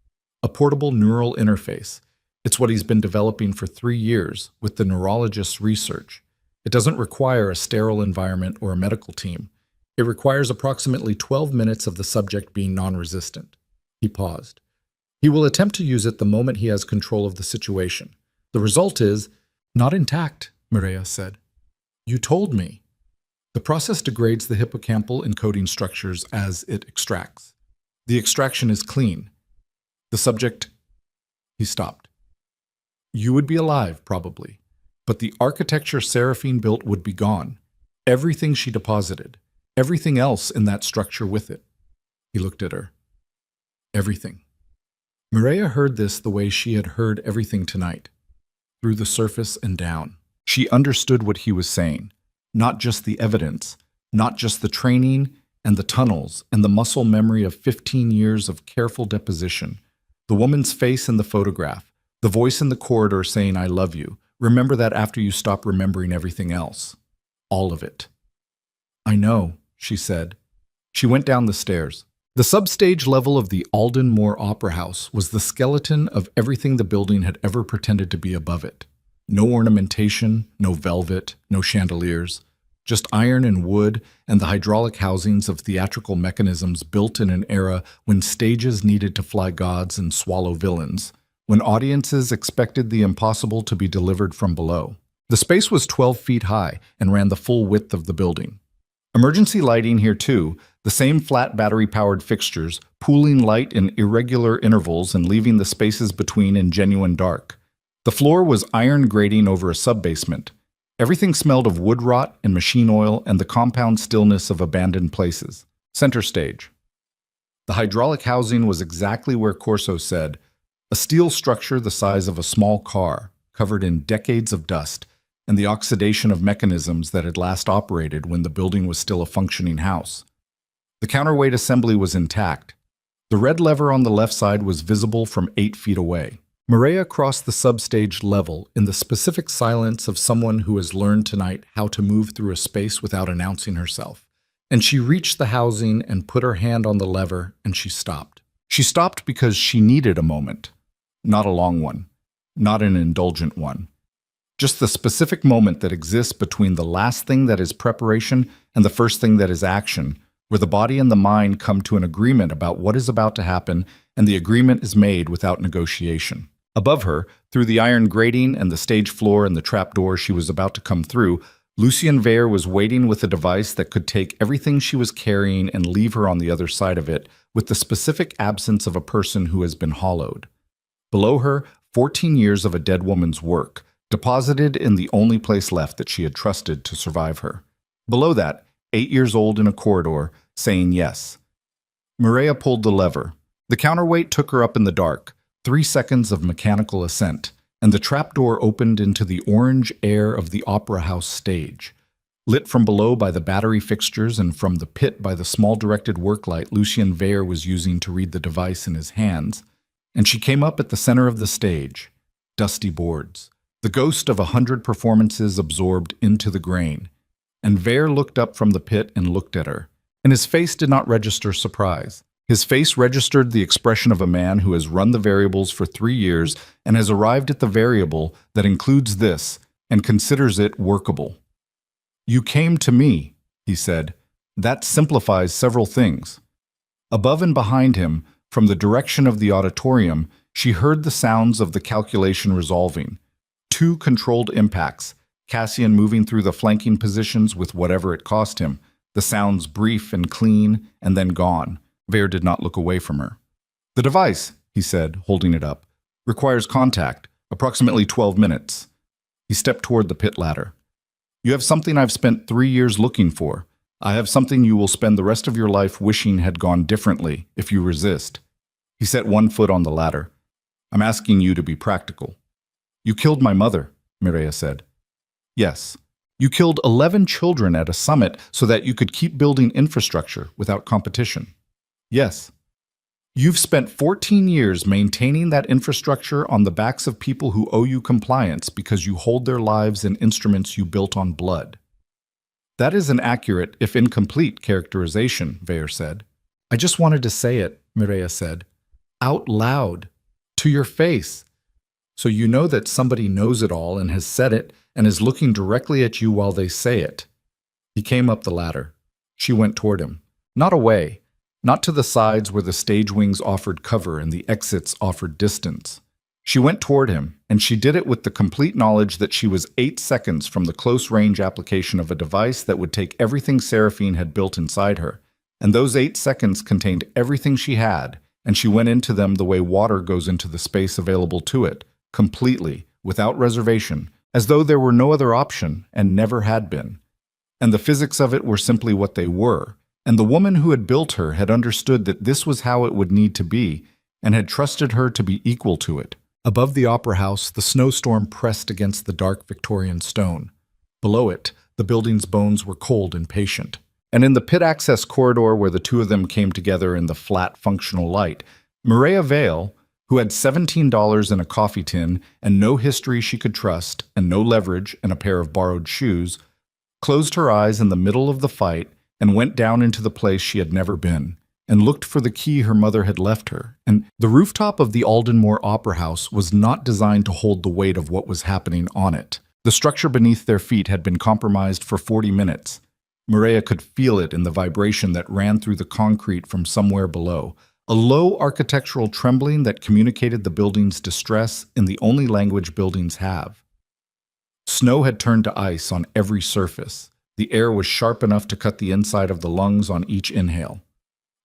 a portable neural interface. It's what he's been developing for 3 years with the neurologist's research. It doesn't require a sterile environment or a medical team. It requires approximately 12 minutes of the subject being non-resistant. He paused. He will attempt to use it the moment he has control of the situation. The result is Not intact, Mireya said. You told me. The process degrades the hippocampal encoding structures as it extracts. The extraction is clean. The subject... He stopped. You would be alive, probably, but the architecture Seraphine built would be gone. Everything she deposited. Everything else in that structure with it. He looked at her. Everything. Mireya heard this the way she had heard everything tonight. Through the surface and down. She understood what he was saying. Not just the evidence, not just the training and the tunnels and the muscle memory of 15 years of careful deposition. The woman's face in the photograph, the voice in the corridor saying, I love you. Remember that after you stop remembering everything else. All of it. I know, she said. She went down the stairs. The substage level of the Alden Moore Opera House was the skeleton of everything the building had ever pretended to be above it. No ornamentation, no velvet, no chandeliers, just iron and wood and the hydraulic housings of theatrical mechanisms built in an era when stages needed to fly gods and swallow villains, when audiences expected the impossible to be delivered from below. The space was 12 feet high and ran the full width of the building. Emergency lighting here too, the same flat battery-powered fixtures, pooling light in irregular intervals and leaving the spaces between in genuine dark. The floor was iron grating over a sub-basement. Everything smelled of wood rot and machine oil and the compound stillness of abandoned places. Center stage. The hydraulic housing was exactly where Corso said, a steel structure the size of a small car, covered in decades of dust, and the oxidation of mechanisms that had last operated when the building was still a functioning house. The counterweight assembly was intact. The red lever on the left side was visible from 8 feet away. Mireya crossed the substage level in the specific silence of someone who has learned tonight how to move through a space without announcing herself. And she reached the housing and put her hand on the lever, and she stopped. She stopped because she needed a moment. Not a long one. Not an indulgent one. Just the specific moment that exists between the last thing that is preparation and the first thing that is action, where the body and the mind come to an agreement about what is about to happen, and the agreement is made without negotiation. Above her, through the iron grating and the stage floor and the trapdoor she was about to come through, Lucien Weyer was waiting with a device that could take everything she was carrying and leave her on the other side of it, with the specific absence of a person who has been hollowed. Below her, 14 years of a dead woman's work, deposited in the only place left that she had trusted to survive her. Below that, 8 years old in a corridor, saying yes. Mireya pulled the lever. The counterweight took her up in the dark. 3 seconds of mechanical ascent, and the trapdoor opened into the orange air of the opera house stage. Lit from below by the battery fixtures and from the pit by the small directed work light Lucien Weyer was using to read the device in his hands, and she came up at the center of the stage. Dusty boards. The ghost of 100 performances absorbed into the grain. And Weyer looked up from the pit and looked at her, and his face did not register surprise. His face registered the expression of a man who has run the variables for 3 years and has arrived at the variable that includes this and considers it workable. You came to me, he said. That simplifies several things. Above and behind him, from the direction of the auditorium, she heard the sounds of the calculation resolving. 2 controlled impacts, Cassian moving through the flanking positions with whatever it cost him, the sounds brief and clean and then gone. Weyer did not look away from her. The device, he said, holding it up, requires contact, approximately 12 minutes. He stepped toward the pit ladder. You have something I've spent 3 years looking for. I have something you will spend the rest of your life wishing had gone differently if you resist. He set 1 foot on the ladder. I'm asking you to be practical. You killed my mother, Mireya said. Yes. You killed 11 children at a summit so that you could keep building infrastructure without competition. Yes. You've spent 14 years maintaining that infrastructure on the backs of people who owe you compliance because you hold their lives in instruments you built on blood. That is an accurate, if incomplete, characterization, Weyer said. I just wanted to say it, Mireya said. Out loud. To your face. So you know that somebody knows it all and has said it and is looking directly at you while they say it. He came up the ladder. She went toward him. Not away. Not to the sides where the stage wings offered cover and the exits offered distance. She went toward him, and she did it with the complete knowledge that she was 8 seconds from the close-range application of a device that would take everything Seraphine had built inside her. And those 8 seconds contained everything she had, and she went into them the way water goes into the space available to it, completely, without reservation, as though there were no other option and never had been. And the physics of it were simply what they were, and the woman who had built her had understood that this was how it would need to be, and had trusted her to be equal to it. Above the opera house, the snowstorm pressed against the dark Victorian stone. Below it, the building's bones were cold and patient. And in the pit-access corridor where the two of them came together in the flat, functional light, Mireya Vale, who had $17 in a coffee tin and no history she could trust and no leverage and a pair of borrowed shoes, closed her eyes in the middle of the fight and went down into the place she had never been, and looked for the key her mother had left her. And the rooftop of the Aldenmore Opera House was not designed to hold the weight of what was happening on it. The structure beneath their feet had been compromised for 40 minutes. Mireya could feel it in the vibration that ran through the concrete from somewhere below, a low architectural trembling that communicated the building's distress in the only language buildings have. Snow had turned to ice on every surface. The air was sharp enough to cut the inside of the lungs on each inhale.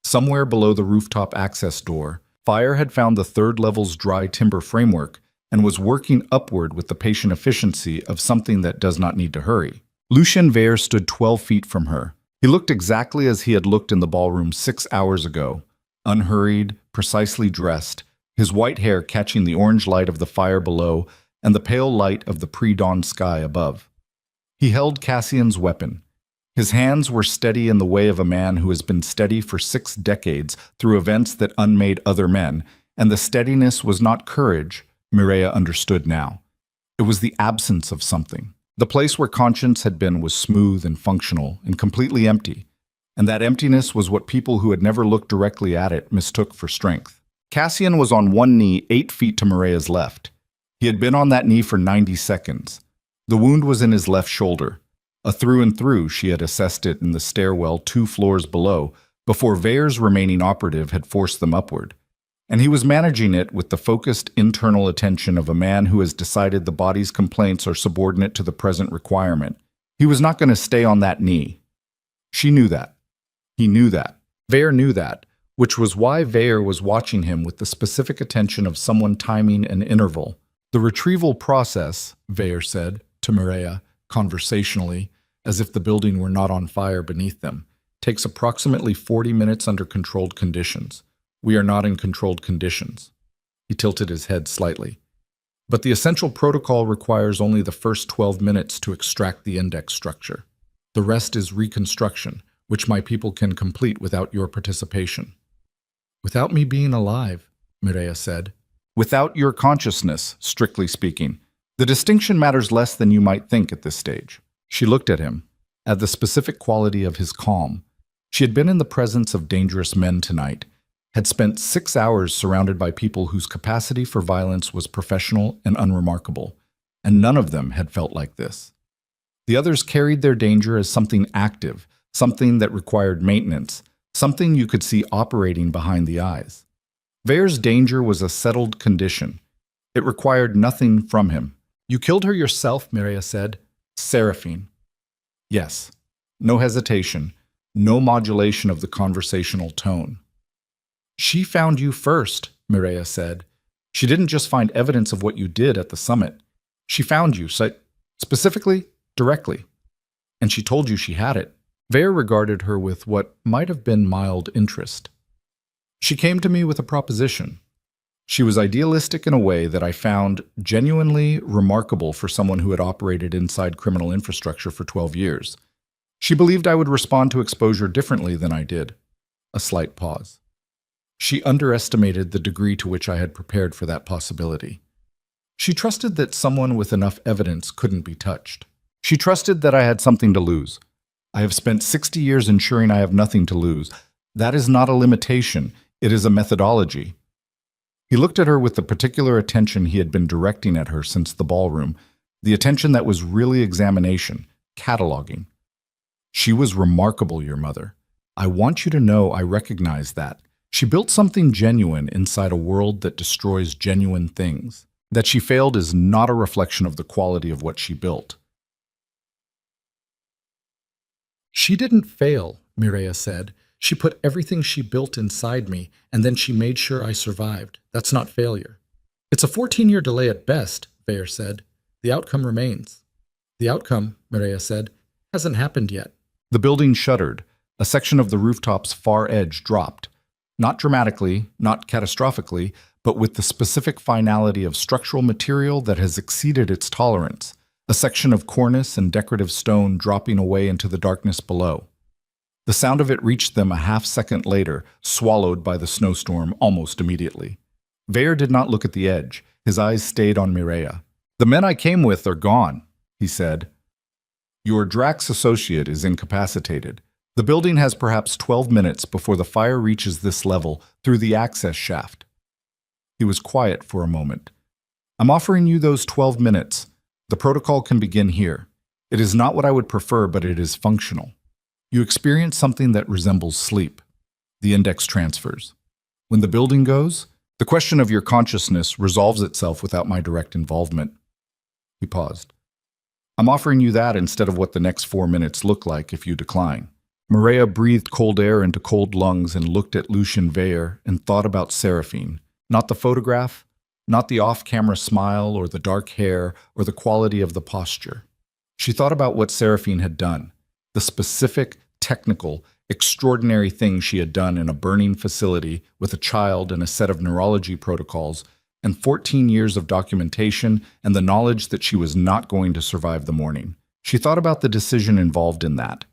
Somewhere below the rooftop access door, fire had found the third level's dry timber framework and was working upward with the patient efficiency of something that does not need to hurry. Lucien Vere stood 12 feet from her. He looked exactly as he had looked in the ballroom 6 hours ago, unhurried, precisely dressed, his white hair catching the orange light of the fire below and the pale light of the pre-dawn sky above. He held Cassian's weapon. His hands were steady in the way of a man who has been steady for 6 decades through events that unmade other men, and the steadiness was not courage, Mireya understood now. It was the absence of something. The place where conscience had been was smooth and functional and completely empty, and that emptiness was what people who had never looked directly at it mistook for strength. Cassian was on one knee 8 feet to Mireya's left. He had been on that knee for 90 seconds. The wound was in his left shoulder. A through and through, she had assessed it in the stairwell 2 floors below, before Vere's remaining operative had forced them upward. And he was managing it with the focused internal attention of a man who has decided the body's complaints are subordinate to the present requirement. He was not going to stay on that knee. She knew that. He knew that. Vere knew that, which was why Vere was watching him with the specific attention of someone timing an interval. The retrieval process, Vere said to Mireya, conversationally, as if the building were not on fire beneath them, takes approximately 40 minutes under controlled conditions. We are not in controlled conditions. He tilted his head slightly. But the essential protocol requires only the first 12 minutes to extract the index structure. The rest is reconstruction, which my people can complete without your participation. Without me being alive, Mireya said. Without your consciousness, strictly speaking. The distinction matters less than you might think at this stage. She looked at him, at the specific quality of his calm. She had been in the presence of dangerous men tonight, had spent 6 hours surrounded by people whose capacity for violence was professional and unremarkable, and none of them had felt like this. The others carried their danger as something active, something that required maintenance, something you could see operating behind the eyes. Vere's danger was a settled condition. It required nothing from him. You killed her yourself, Mireya said. Seraphine. Yes. No hesitation, no modulation of the conversational tone. She found you first, Mireya said. She didn't just find evidence of what you did at the summit. She found you, specifically, directly. And she told you she had it. Vere regarded her with what might have been mild interest. She came to me with a proposition. She was idealistic in a way that I found genuinely remarkable for someone who had operated inside criminal infrastructure for 12 years. She believed I would respond to exposure differently than I did. A slight pause. She underestimated the degree to which I had prepared for that possibility. She trusted that someone with enough evidence couldn't be touched. She trusted that I had something to lose. I have spent 60 years ensuring I have nothing to lose. That is not a limitation. It is a methodology. He looked at her with the particular attention he had been directing at her since the ballroom, the attention that was really examination, cataloging. She was remarkable, your mother. I want you to know I recognize that. She built something genuine inside a world that destroys genuine things. That she failed is not a reflection of the quality of what she built. She didn't fail, Mireya said. She put everything she built inside me, and then she made sure I survived. That's not failure. It's a 14-year delay at best, Veer said. The outcome remains. The outcome, Mireya said, hasn't happened yet. The building shuddered. A section of the rooftop's far edge dropped. Not dramatically, not catastrophically, but with the specific finality of structural material that has exceeded its tolerance. A section of cornice and decorative stone dropping away into the darkness below. The sound of it reached them a half-second later, swallowed by the snowstorm almost immediately. Veer did not look at the edge. His eyes stayed on Mireya. "The men I came with are gone," he said. "Your Drax associate is incapacitated. The building has perhaps 12 minutes before the fire reaches this level through the access shaft." He was quiet for a moment. "I'm offering you those 12 minutes. The protocol can begin here. It is not what I would prefer, but it is functional. You experience something that resembles sleep. The index transfers. When the building goes, the question of your consciousness resolves itself without my direct involvement." He paused. "I'm offering you that instead of what the next 4 minutes look like if you decline." Mireya breathed cold air into cold lungs and looked at Lucien Veer and thought about Seraphine. Not the photograph, not the off-camera smile or the dark hair or the quality of the posture. She thought about what Seraphine had done, the specific, technical, extraordinary thing she had done in a burning facility with a child and a set of neurology protocols and 14 years of documentation and the knowledge that she was not going to survive the morning. She thought about the decision involved in that,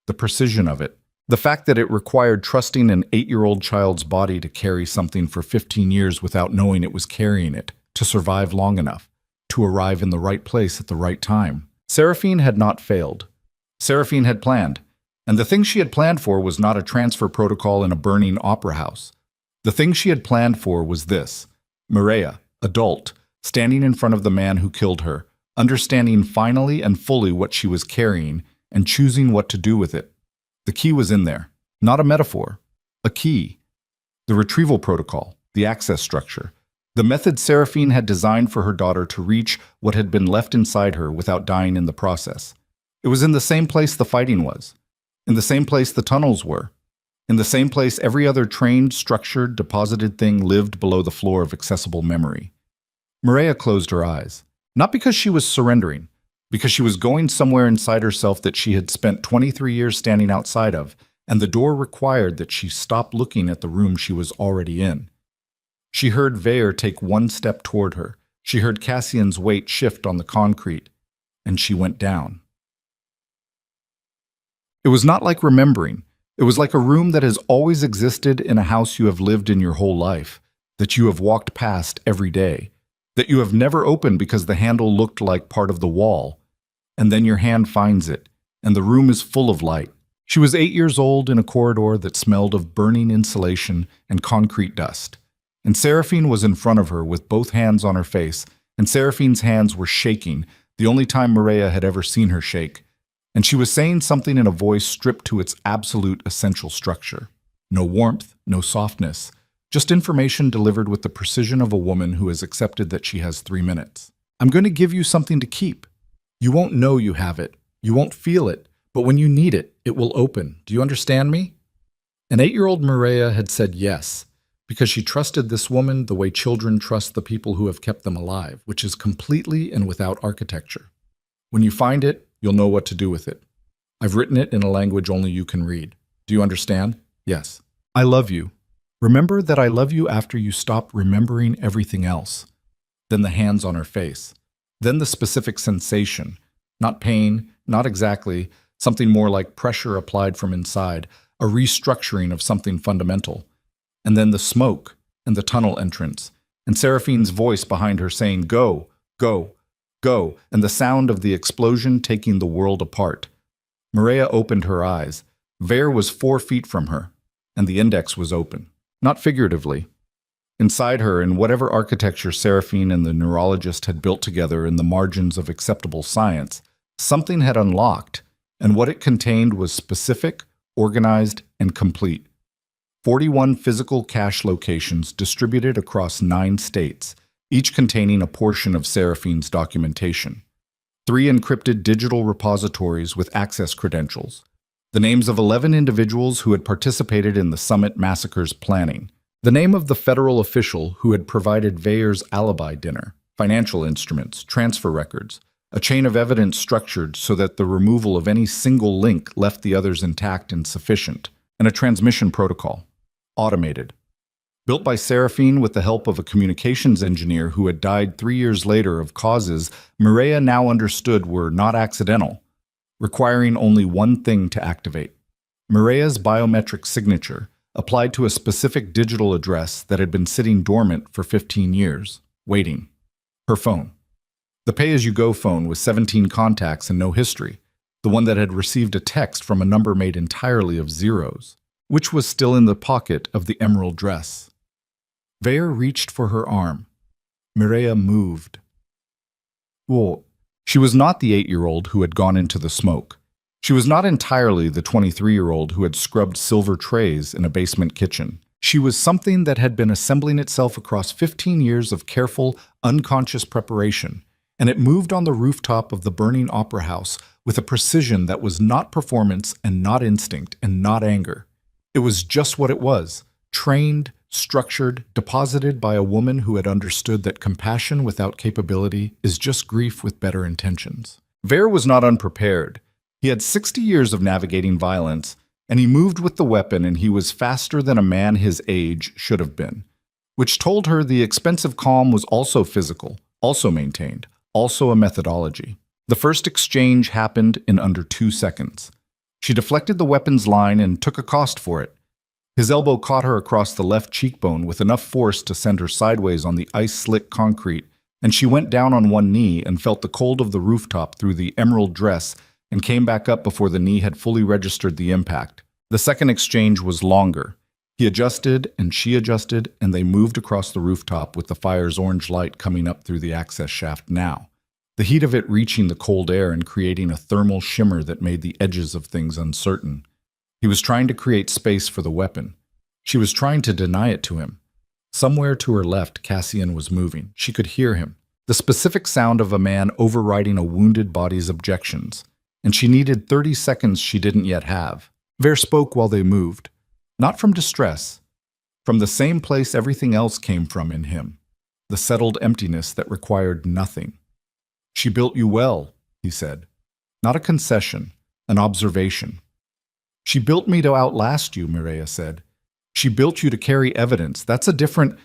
the precision of it, the fact that it required trusting an 8-year-old child's body to carry something for 15 years without knowing it was carrying it, to survive long enough, to arrive in the right place at the right time. Seraphine had not failed. Seraphine had planned, and the thing she had planned for was not a transfer protocol in a burning opera house. The thing she had planned for was this: Mireya, adult, standing in front of the man who killed her, understanding finally and fully what she was carrying and choosing what to do with it. The key was in there, not a metaphor, a key. The retrieval protocol, the access structure, the method Seraphine had designed for her daughter to reach what had been left inside her without dying in the process. It was in the same place the fighting was, in the same place the tunnels were, in the same place every other trained, structured, deposited thing lived below the floor of accessible memory. Mireya closed her eyes, not because she was surrendering, because she was going somewhere inside herself that she had spent 23 years standing outside of, and the door required that she stop looking at the room she was already in. She heard Veer take one step toward her. She heard Cassian's weight shift on the concrete, and she went down. It was not like remembering. It was like a room that has always existed in a house you have lived in your whole life, that you have walked past every day, that you have never opened because the handle looked like part of the wall, and then your hand finds it, and the room is full of light. She was 8 years old in a corridor that smelled of burning insulation and concrete dust, and Seraphine was in front of her with both hands on her face, and Seraphine's hands were shaking, the only time Mireya had ever seen her shake, and she was saying something in a voice stripped to its absolute essential structure. No warmth, no softness, just information delivered with the precision of a woman who has accepted that she has 3 minutes. I'm going to give you something to keep. You won't know you have it. You won't feel it. But when you need it, it will open. Do you understand me? An 8-year-old Mireya had said yes, because she trusted this woman the way children trust the people who have kept them alive, which is completely and without architecture. When you find it, you'll know what to do with it. I've written it in a language only you can read. Do you understand? Yes. I love you. Remember that I love you after you stop remembering everything else. Then the hands on her face. Then the specific sensation. Not pain, not exactly, something more like pressure applied from inside, a restructuring of something fundamental. And then the smoke and the tunnel entrance, and Seraphine's voice behind her saying, "Go, go, go," and the sound of the explosion taking the world apart. Mireya opened her eyes. Veer was 4 feet from her, and the index was open. Not figuratively. Inside her, in whatever architecture Seraphine and the neurologist had built together in the margins of acceptable science, something had unlocked, and what it contained was specific, organized, and complete. 41 physical cache locations distributed across 9 states, each containing a portion of Seraphine's documentation. 3 encrypted digital repositories with access credentials. The names of 11 individuals who had participated in the Summit Massacre's planning. The name of the federal official who had provided Veyer's alibi dinner. Financial instruments, transfer records. A chain of evidence structured so that the removal of any single link left the others intact and sufficient. And a transmission protocol. Automated. Built by Seraphine with the help of a communications engineer who had died 3 years later of causes Mireia now understood were not accidental, requiring only one thing to activate. Mireia's biometric signature, applied to a specific digital address that had been sitting dormant for 15 years, waiting. Her phone. The pay-as-you-go phone with 17 contacts and no history, the one that had received a text from a number made entirely of zeros, which was still in the pocket of the emerald dress. Veyer reached for her arm. Mireia moved. Well, she was not the 8-year-old who had gone into the smoke. She was not entirely the 23-year-old who had scrubbed silver trays in a basement kitchen. She was something that had been assembling itself across 15 years of careful, unconscious preparation, and it moved on the rooftop of the burning opera house with a precision that was not performance and not instinct and not anger. It was just what it was, trained, structured, deposited by a woman who had understood that compassion without capability is just grief with better intentions. Veyer was not unprepared. He had 60 years of navigating violence, and he moved with the weapon, and he was faster than a man his age should have been, which told her the expensive calm was also physical, also maintained, also a methodology. The first exchange happened in under 2 seconds. She deflected the weapon's line and took a cost for it. His elbow caught her across the left cheekbone with enough force to send her sideways on the ice-slick concrete, and she went down on one knee and felt the cold of the rooftop through the emerald dress and came back up before the knee had fully registered the impact. The second exchange was longer. He adjusted and she adjusted, and they moved across the rooftop with the fire's orange light coming up through the access shaft now, the heat of it reaching the cold air and creating a thermal shimmer that made the edges of things uncertain. He was trying to create space for the weapon. She was trying to deny it to him. Somewhere to her left, Cassian was moving. She could hear him, the specific sound of a man overriding a wounded body's objections, and she needed 30 seconds she didn't yet have. Veer spoke while they moved, not from distress, from the same place everything else came from in him, the settled emptiness that required nothing. She built you well, he said. Not a concession, an observation. She built me to outlast you, Mireia said. She built you to carry evidence. That's a different...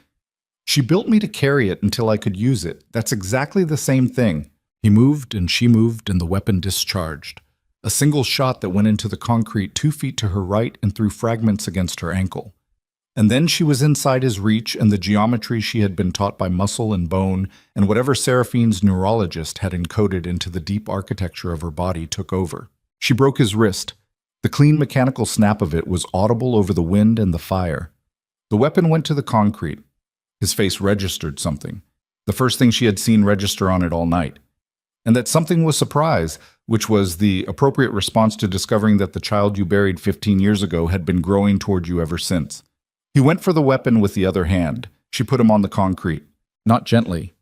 She built me to carry it until I could use it. That's exactly the same thing. He moved and she moved and the weapon discharged. A single shot that went into the concrete 2 feet to her right and threw fragments against her ankle. And then she was inside his reach, and the geometry she had been taught by muscle and bone and whatever Seraphine's neurologist had encoded into the deep architecture of her body took over. She broke his wrist. The clean mechanical snap of it was audible over the wind and the fire. The weapon went to the concrete. His face registered something, the first thing she had seen register on it all night. And that something was surprise, which was the appropriate response to discovering that the child you buried 15 years ago had been growing toward you ever since. He went for the weapon with the other hand. She put him on the concrete, not gently,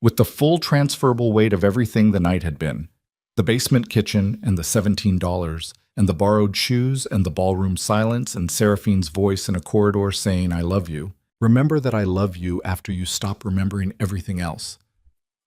with the full transferable weight of everything the night had been. The basement kitchen and the $17, and the borrowed shoes and the ballroom silence and Seraphine's voice in a corridor saying, "I love you. Remember that I love you after you stop remembering everything else."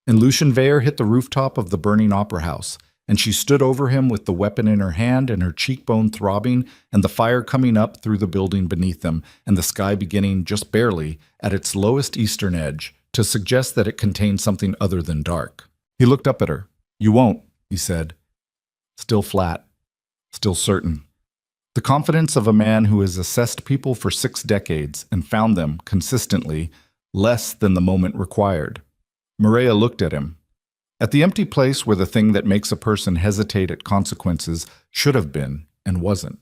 And Lucien Veyer hit the rooftop of the burning opera house, and she stood over him with the weapon in her hand and her cheekbone throbbing and the fire coming up through the building beneath them and the sky beginning just barely at its lowest eastern edge to suggest that it contained something other than dark. He looked up at her. "You won't," he said. Still flat, still certain. The confidence of a man who has assessed people for 6 decades and found them, consistently, less than the moment required. Mireia looked at him. At the empty place where the thing that makes a person hesitate at consequences should have been and wasn't.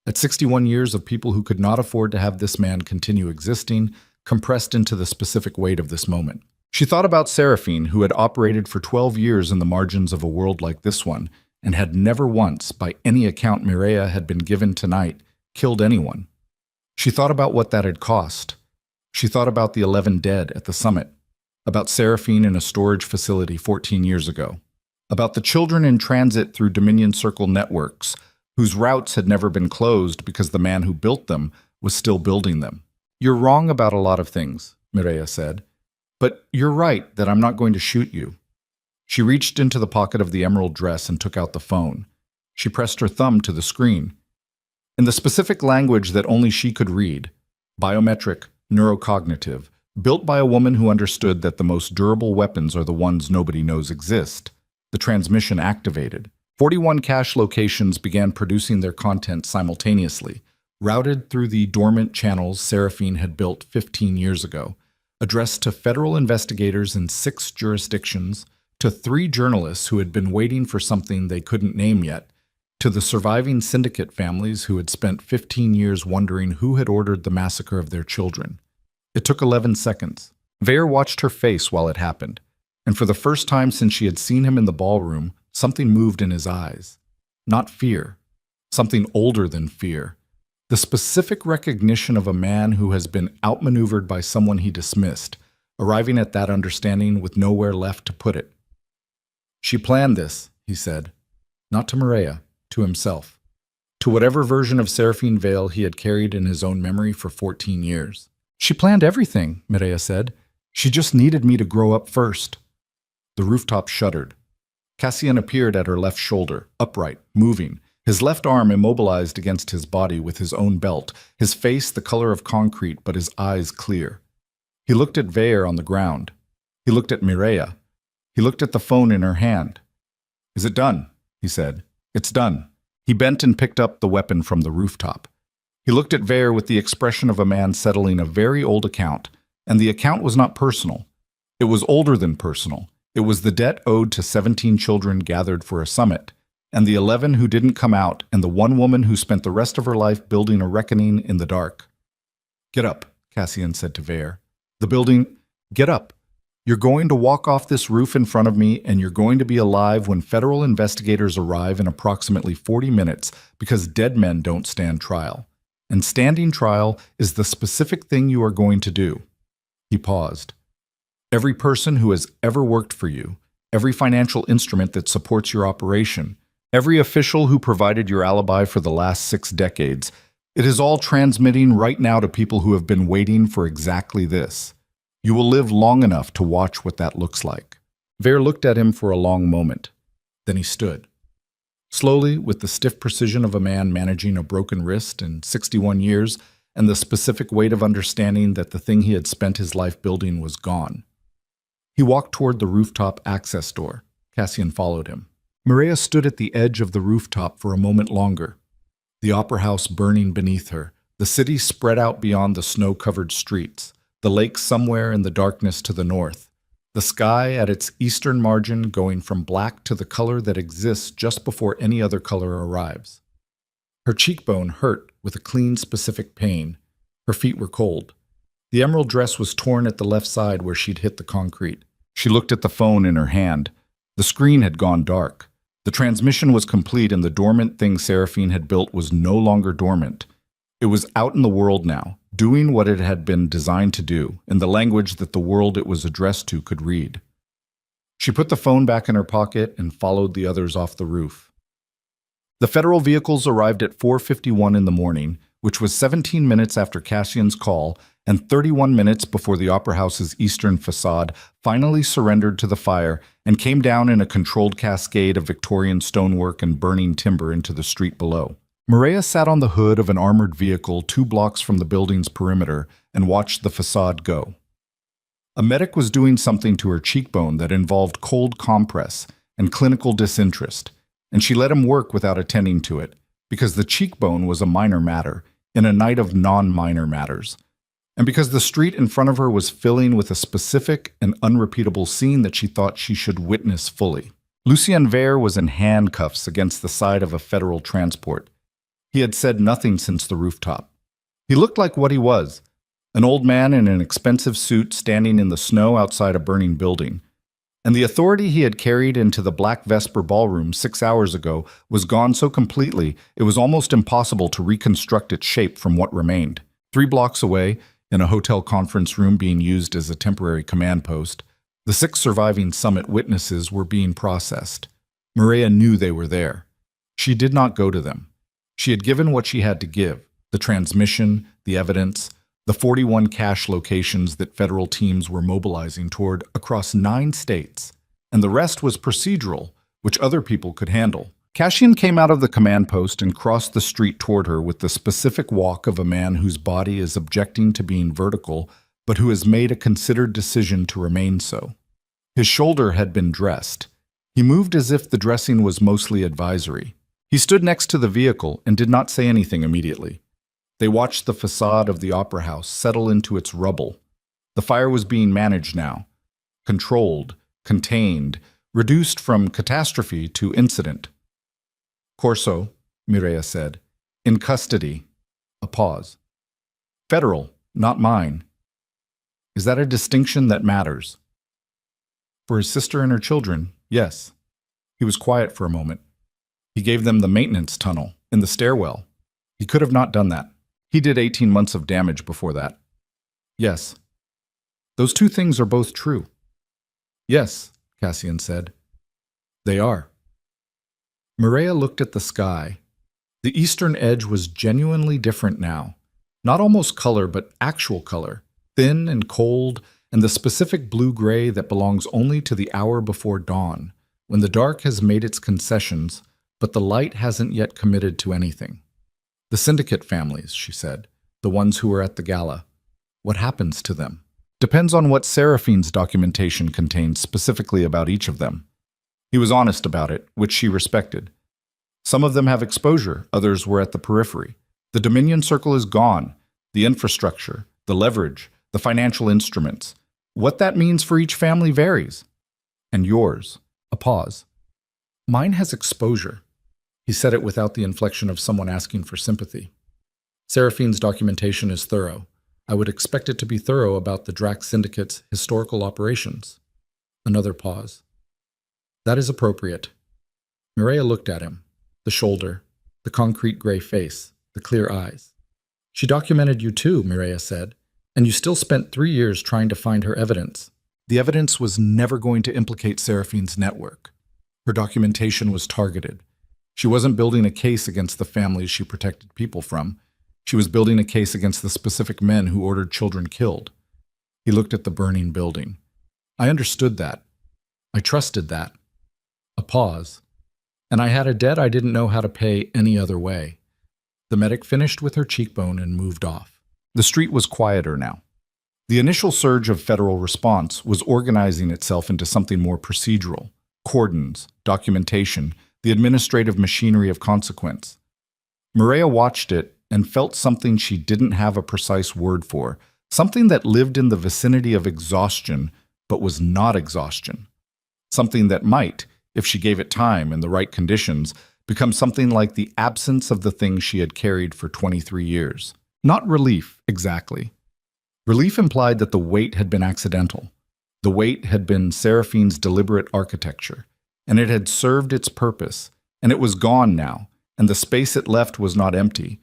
At 61 years of people who could not afford to have this man continue existing, compressed into the specific weight of this moment. She thought about Seraphine, who had operated for 12 years in the margins of a world like this one, and had never once, by any account Mireia had been given tonight, killed anyone. She thought about what that had cost. She thought about the 11 dead at the summit. about Seraphine in a storage facility 14 years ago, about the children in transit through Dominion Circle networks, whose routes had never been closed because the man who built them was still building them. "You're wrong about a lot of things," Mireya said, "but you're right that I'm not going to shoot you." She reached into the pocket of the emerald dress and took out the phone. She pressed her thumb to the screen. In the specific language that only she could read, biometric, neurocognitive, built by a woman who understood that the most durable weapons are the ones nobody knows exist, the transmission activated. 41 cache locations began producing their content simultaneously, routed through the dormant channels Seraphine had built 15 years ago, addressed to federal investigators in 6 jurisdictions, to 3 journalists who had been waiting for something they couldn't name yet, to the surviving syndicate families who had spent 15 years wondering who had ordered the massacre of their children. It took 11 seconds. Veer watched her face while it happened, and for the first time since she had seen him in the ballroom, something moved in his eyes. Not fear. Something older than fear. The specific recognition of a man who has been outmaneuvered by someone he dismissed, arriving at that understanding with nowhere left to put it. "She planned this," he said. Not to Mireya, to himself. To whatever version of Seraphine Vale he had carried in his own memory for 14 years. "She planned everything," Mireya said. "She just needed me to grow up first." The rooftop shuddered. Cassian appeared at her left shoulder, upright, moving, his left arm immobilized against his body with his own belt, his face the color of concrete but his eyes clear. He looked at Veer on the ground. He looked at Mireya. He looked at the phone in her hand. "Is it done?" he said. "It's done." He bent and picked up the weapon from the rooftop. He looked at Veer with the expression of a man settling a very old account, and the account was not personal. It was older than personal. It was the debt owed to 17 children gathered for a summit, and the 11 who didn't come out, and the one woman who spent the rest of her life building a reckoning in the dark. "Get up," Cassian said to Veer. "The building, get up. You're going to walk off this roof in front of me, and you're going to be alive when federal investigators arrive in approximately 40 minutes, because dead men don't stand trial. And standing trial is the specific thing you are going to do." He paused. "Every person who has ever worked for you, every financial instrument that supports your operation, every official who provided your alibi for the last 6 decades, it is all transmitting right now to people who have been waiting for exactly this. You will live long enough to watch what that looks like." Veer looked at him for a long moment. Then he stood. Slowly, with the stiff precision of a man managing a broken wrist in 61 years, and the specific weight of understanding that the thing he had spent his life building was gone. He walked toward the rooftop access door. Cassian followed him. Mireya stood at the edge of the rooftop for a moment longer. The opera house burning beneath her, the city spread out beyond the snow-covered streets, the lake somewhere in the darkness to the north, the sky at its eastern margin going from black to the color that exists just before any other color arrives. Her cheekbone hurt with a clean, specific pain. Her feet were cold. The emerald dress was torn at the left side where she'd hit the concrete. She looked at the phone in her hand. The screen had gone dark. The transmission was complete, and the dormant thing Seraphine had built was no longer dormant. It was out in the world now, doing what it had been designed to do, in the language that the world it was addressed to could read. She put the phone back in her pocket and followed the others off the roof. The federal vehicles arrived at 4:51 in the morning, which was 17 minutes after Cassian's call and 31 minutes before the opera house's eastern facade finally surrendered to the fire and came down in a controlled cascade of Victorian stonework and burning timber into the street below. Mireya sat on the hood of an armored vehicle 2 blocks from the building's perimeter and watched the facade go. A medic was doing something to her cheekbone that involved cold compress and clinical disinterest, and she let him work without attending to it, because the cheekbone was a minor matter in a night of non-minor matters, and because the street in front of her was filling with a specific and unrepeatable scene that she thought she should witness fully. Lucien Veer was in handcuffs against the side of a federal transport. He had said nothing since the rooftop. He looked like what he was, an old man in an expensive suit standing in the snow outside a burning building. And the authority he had carried into the Black Vesper ballroom 6 hours ago was gone so completely it was almost impossible to reconstruct its shape from what remained. 3 blocks away, in a hotel conference room being used as a temporary command post, The 6 surviving summit witnesses were being processed. Maria knew they were there. She did not go to them. She had given what she had to give: the transmission, the evidence, the 41 cache locations that federal teams were mobilizing toward across 9 states. And the rest was procedural, which other people could handle. Cassian came out of the command post and crossed the street toward her with the specific walk of a man whose body is objecting to being vertical, but who has made a considered decision to remain so. His shoulder had been dressed. He moved as if the dressing was mostly advisory. He stood next to the vehicle and did not say anything immediately. They watched the facade of the opera house settle into its rubble. The fire was being managed now, controlled, contained, reduced from catastrophe to incident. Corso, Mireia said. In custody. A pause. Federal, not mine. Is that a distinction that matters? For his sister and her children, yes. He was quiet for a moment. He gave them the maintenance tunnel in the stairwell. He could have not done that. He did 18 months of damage before that. Yes. Those 2 things are both true. Yes, Cassian said. They are. Mireia looked at the sky. The eastern edge was genuinely different now. Not almost color, but actual color. Thin and cold, and the specific blue-gray that belongs only to the hour before dawn, when the dark has made its concessions, but the light hasn't yet committed to anything. The syndicate families, she said, the ones who were at the gala. What happens to them? Depends on what Seraphine's documentation contains specifically about each of them. He was honest about it, which she respected. Some of them have exposure, others were at the periphery. The Dominion Circle is gone. The infrastructure, the leverage, the financial instruments. What that means for each family varies. And yours. A pause. Mine has exposure. He said it without the inflection of someone asking for sympathy. Seraphine's documentation is thorough. I would expect it to be thorough about the Drax Syndicate's historical operations. Another pause. That is appropriate. Mireia looked at him. The shoulder, the concrete gray face, the clear eyes. She documented you too, Mireia said, and you still spent 3 years trying to find her evidence. The evidence was never going to implicate Seraphine's network. Her documentation was targeted. She wasn't building a case against the families she protected people from. She was building a case against the specific men who ordered children killed. He looked at the burning building. I understood that. I trusted that. A pause. And I had a debt I didn't know how to pay any other way. The medic finished with her cheekbone and moved off. The street was quieter now. The initial surge of federal response was organizing itself into something more procedural. Cordons, documentation, the administrative machinery of consequence. Mireia watched it and felt something she didn't have a precise word for, something that lived in the vicinity of exhaustion but was not exhaustion. Something that might, if she gave it time and the right conditions, become something like the absence of the thing she had carried for 23 years. Not relief, exactly. Relief implied that the weight had been accidental. The weight had been Seraphine's deliberate architecture, and it had served its purpose, and it was gone now, and the space it left was not empty.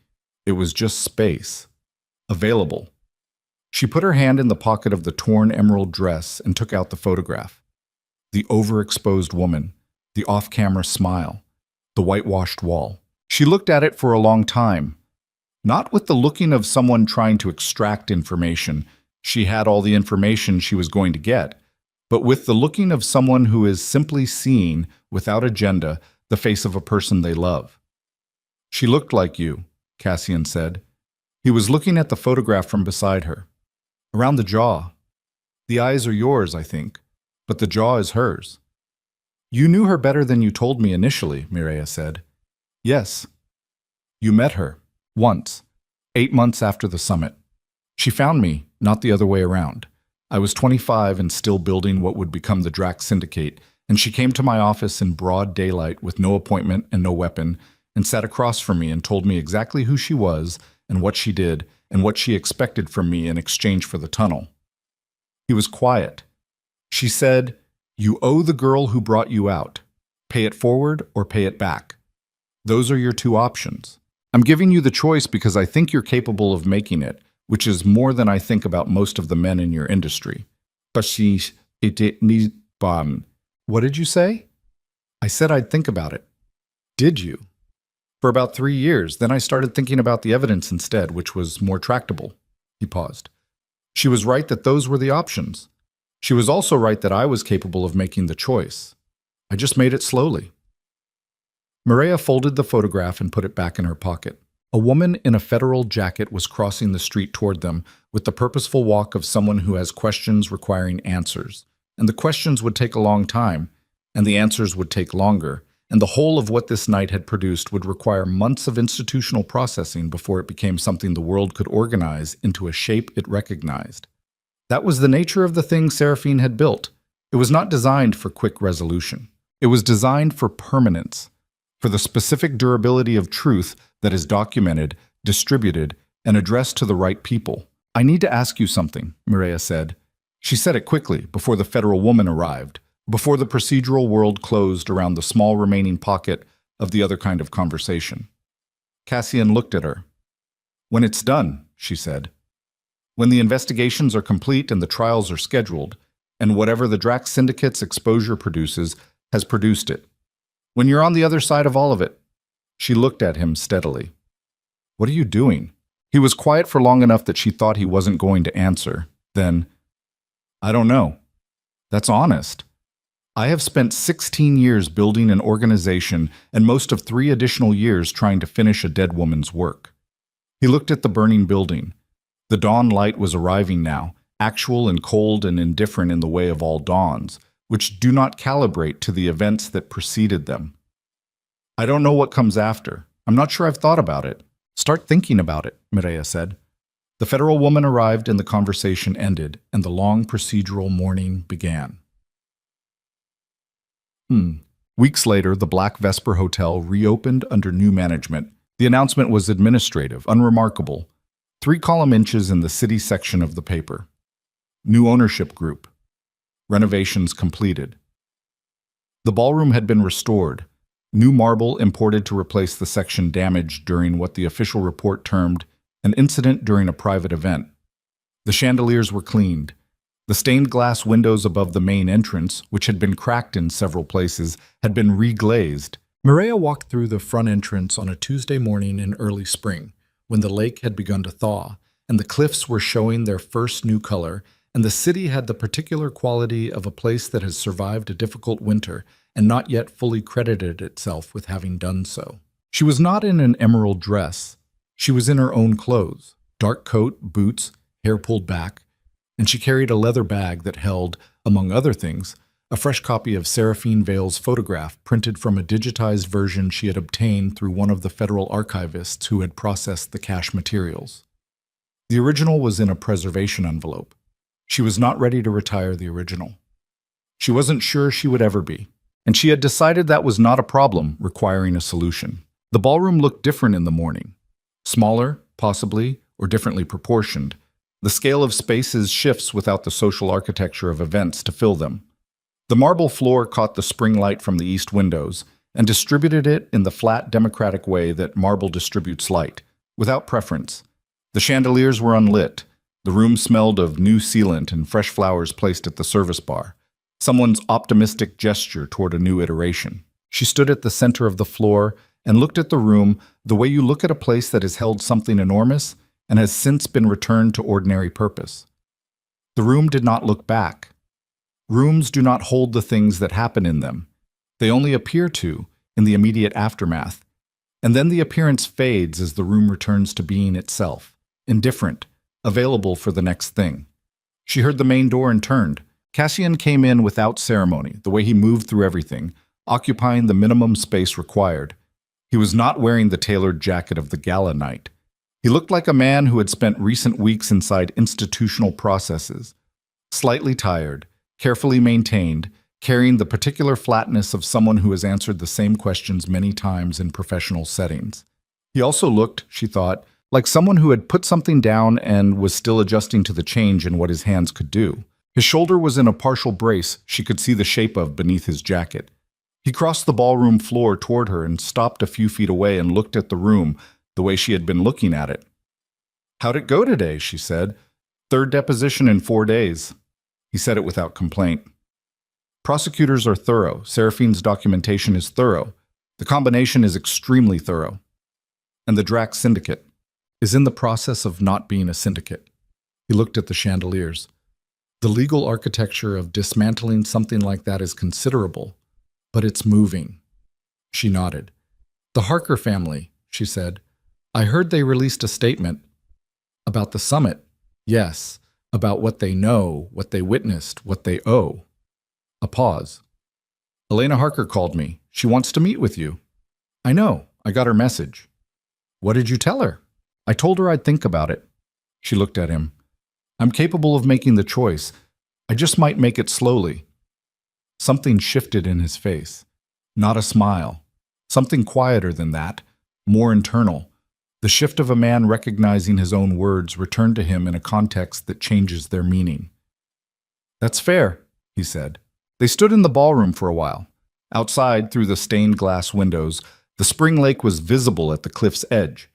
It was just space. Available. She put her hand in the pocket of the torn emerald dress and took out the photograph. The overexposed woman, the off-camera smile, the whitewashed wall. She looked at it for a long time. Not with the looking of someone trying to extract information. She had all the information she was going to get, but with the looking of someone who is simply seeing, without agenda, the face of a person they love. She looked like you, Cassian said. He was looking at the photograph from beside her. Around the jaw. The eyes are yours, I think, but the jaw is hers. You knew her better than you told me initially, Mireia said. Yes. You met her. Once. 8 months after the summit. She found me, not the other way around. I was 25 and still building what would become the Drax Syndicate, and she came to my office in broad daylight with no appointment and no weapon, and sat across from me and told me exactly who she was and what she did and what she expected from me in exchange for the tunnel. He was quiet. She said, "You owe the girl who brought you out. Pay it forward or pay it back. Those are your 2 options. I'm giving you the choice because I think you're capable of making it, which is more than I think about most of the men in your industry. But What did you say? I said I'd think about it. Did you? For about 3 years, then I started thinking about the evidence instead, which was more tractable. He paused. She was right that those were the options. She was also right that I was capable of making the choice. I just made it slowly. Mireya folded the photograph and put it back in her pocket. A woman in a federal jacket was crossing the street toward them with the purposeful walk of someone who has questions requiring answers. And the questions would take a long time, and the answers would take longer, and the whole of what this night had produced would require months of institutional processing before it became something the world could organize into a shape it recognized. That was the nature of the thing Seraphine had built. It was not designed for quick resolution. It was designed for permanence, for the specific durability of truth that is documented, distributed, and addressed to the right people. I need to ask you something, Mireya said. She said it quickly, before the federal woman arrived, before the procedural world closed around the small remaining pocket of the other kind of conversation. Cassian looked at her. When it's done, she said. When the investigations are complete and the trials are scheduled, and whatever the Drax Syndicate's exposure produces has produced it. When you're on the other side of all of it. She looked at him steadily. What are you doing? He was quiet for long enough that she thought he wasn't going to answer. Then, I don't know. That's honest. I have spent 16 years building an organization and most of 3 additional years trying to finish a dead woman's work. He looked at the burning building. The dawn light was arriving now, actual and cold and indifferent in the way of all dawns, which do not calibrate to the events that preceded them. I don't know what comes after. I'm not sure I've thought about it. Start thinking about it, Mireya said. The federal woman arrived and the conversation ended, and the long procedural morning began. Weeks later, the Black Vesper Hotel reopened under new management. The announcement was administrative, unremarkable. 3 column inches in the city section of the paper. New ownership group. Renovations completed. The ballroom had been restored. New marble imported to replace the section damaged during what the official report termed an incident during a private event. The chandeliers were cleaned. The stained glass windows above the main entrance, which had been cracked in several places, had been reglazed. Mireya walked through the front entrance on a Tuesday morning in early spring, when the lake had begun to thaw, and the cliffs were showing their first new color, and the city had the particular quality of a place that has survived a difficult winter and not yet fully credited itself with having done so. She was not in an emerald dress. She was in her own clothes, dark coat, boots, hair pulled back, and she carried a leather bag that held, among other things, a fresh copy of Seraphine Vale's photograph printed from a digitized version she had obtained through one of the federal archivists who had processed the cache materials. The original was in a preservation envelope. She was not ready to retire the original. She wasn't sure she would ever be, and she had decided that was not a problem requiring a solution. The ballroom looked different in the morning. Smaller, possibly, or differently proportioned. The scale of spaces shifts without the social architecture of events to fill them. The marble floor caught the spring light from the east windows and distributed it in the flat, democratic way that marble distributes light, without preference. The chandeliers were unlit. The room smelled of new sealant and fresh flowers placed at the service bar. Someone's optimistic gesture toward a new iteration. She stood at the center of the floor and looked at the room the way you look at a place that has held something enormous and has since been returned to ordinary purpose. The room did not look back. Rooms do not hold the things that happen in them. They only appear to in the immediate aftermath, and then the appearance fades as the room returns to being itself, indifferent, available for the next thing. She heard the main door and turned. Cassian came in without ceremony, the way he moved through everything, occupying the minimum space required. He was not wearing the tailored jacket of the Gala night. He looked like a man who had spent recent weeks inside institutional processes, slightly tired, carefully maintained, carrying the particular flatness of someone who has answered the same questions many times in professional settings. He also looked, she thought, like someone who had put something down and was still adjusting to the change in what his hands could do. His shoulder was in a partial brace she could see the shape of beneath his jacket. He crossed the ballroom floor toward her and stopped a few feet away and looked at the room the way she had been looking at it. "How'd it go today?" she said. "3rd deposition in 4 days." He said it without complaint. Prosecutors are thorough. Seraphine's documentation is thorough. The combination is extremely thorough. And the Drax Syndicate is in the process of not being a syndicate. He looked at the chandeliers. The legal architecture of dismantling something like that is considerable, but it's moving. She nodded. The Harker family, she said. I heard they released a statement about the summit. Yes, about what they know, what they witnessed, what they owe. A pause. Elena Harker called me. She wants to meet with you. I know. I got her message. What did you tell her? I told her I'd think about it. She looked at him. I'm capable of making the choice. I just might make it slowly. Something shifted in his face. Not a smile. Something quieter than that, more internal. The shift of a man recognizing his own words returned to him in a context that changes their meaning. That's fair, he said. They stood in the ballroom for a while. Outside, through the stained glass windows, the spring lake was visible at the cliff's edge.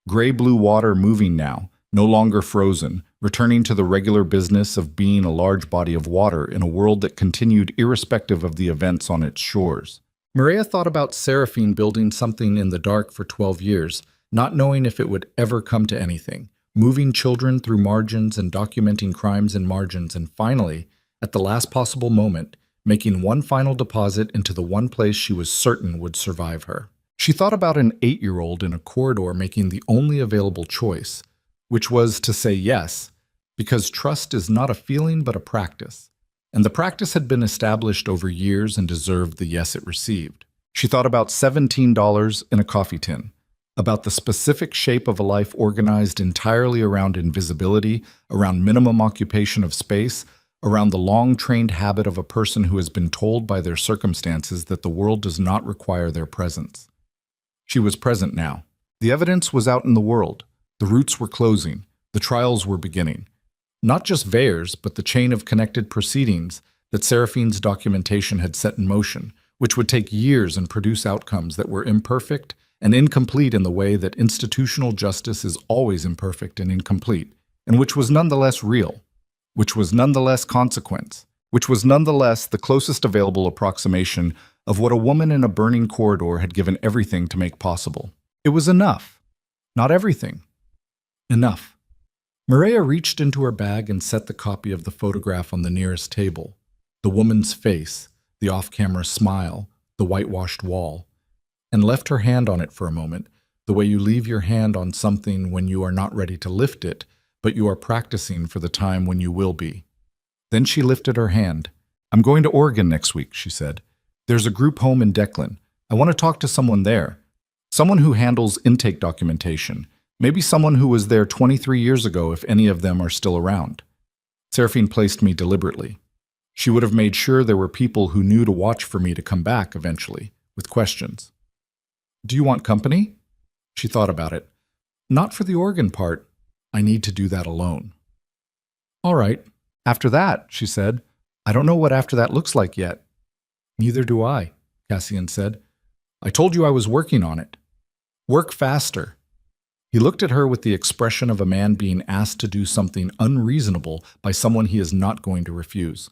Gray-blue water moving now, no longer frozen, returning to the regular business of being a large body of water in a world that continued irrespective of the events on its shores. Maria thought about Seraphine building something in the dark for 12 years, not knowing if it would ever come to anything, moving children through margins and documenting crimes in margins, and finally, at the last possible moment, making one final deposit into the one place she was certain would survive her. She thought about an 8-year-old in a corridor making the only available choice, which was to say yes, because trust is not a feeling but a practice. And the practice had been established over years and deserved the yes it received. She thought about $17 in a coffee tin, about the specific shape of a life organized entirely around invisibility, around minimum occupation of space, around the long-trained habit of a person who has been told by their circumstances that the world does not require their presence. She was present now. The evidence was out in the world. The roots were closing. The trials were beginning. Not just Veyer's, but the chain of connected proceedings that Seraphine's documentation had set in motion, which would take years and produce outcomes that were imperfect and incomplete in the way that institutional justice is always imperfect and incomplete, and which was nonetheless real, which was nonetheless consequence, which was nonetheless the closest available approximation of what a woman in a burning corridor had given everything to make possible. It was enough. Not everything. Enough. Maria reached into her bag and set the copy of the photograph on the nearest table. The woman's face, the off-camera smile, the whitewashed wall, and left her hand on it for a moment, the way you leave your hand on something when you are not ready to lift it, but you are practicing for the time when you will be. Then she lifted her hand. I'm going to Oregon next week, she said. There's a group home in Declan. I want to talk to someone there. Someone who handles intake documentation. Maybe someone who was there 23 years ago if any of them are still around. Seraphine placed me deliberately. She would have made sure there were people who knew to watch for me to come back eventually, with questions. Do you want company? She thought about it. Not for the Oregon part. I need to do that alone. All right. After that, she said. I don't know what after that looks like yet. Neither do I, Cassian said. I told you I was working on it. Work faster. He looked at her with the expression of a man being asked to do something unreasonable by someone he is not going to refuse.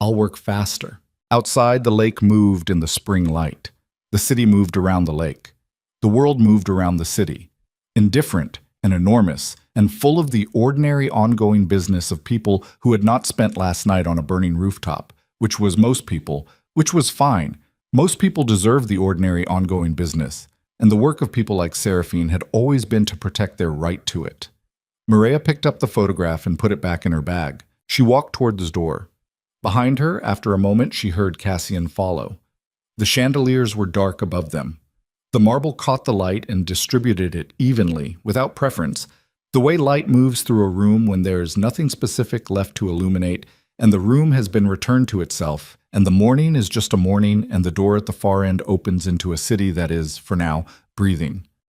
I'll work faster. Outside, the lake moved in the spring light. The city moved around the lake. The world moved around the city. Indifferent and enormous and full of the ordinary ongoing business of people who had not spent last night on a burning rooftop, which was most people, which was fine. Most people deserved the ordinary ongoing business. And the work of people like Seraphine had always been to protect their right to it. Maria picked up the photograph and put it back in her bag. She walked toward the door. Behind her, after a moment, she heard Cassian follow. The chandeliers were dark above them. The marble caught the light and distributed it evenly, without preference, the way light moves through a room when there is nothing specific left to illuminate, and the room has been returned to itself, and the morning is just a morning, and the door at the far end opens into a city that is, for now, breathing.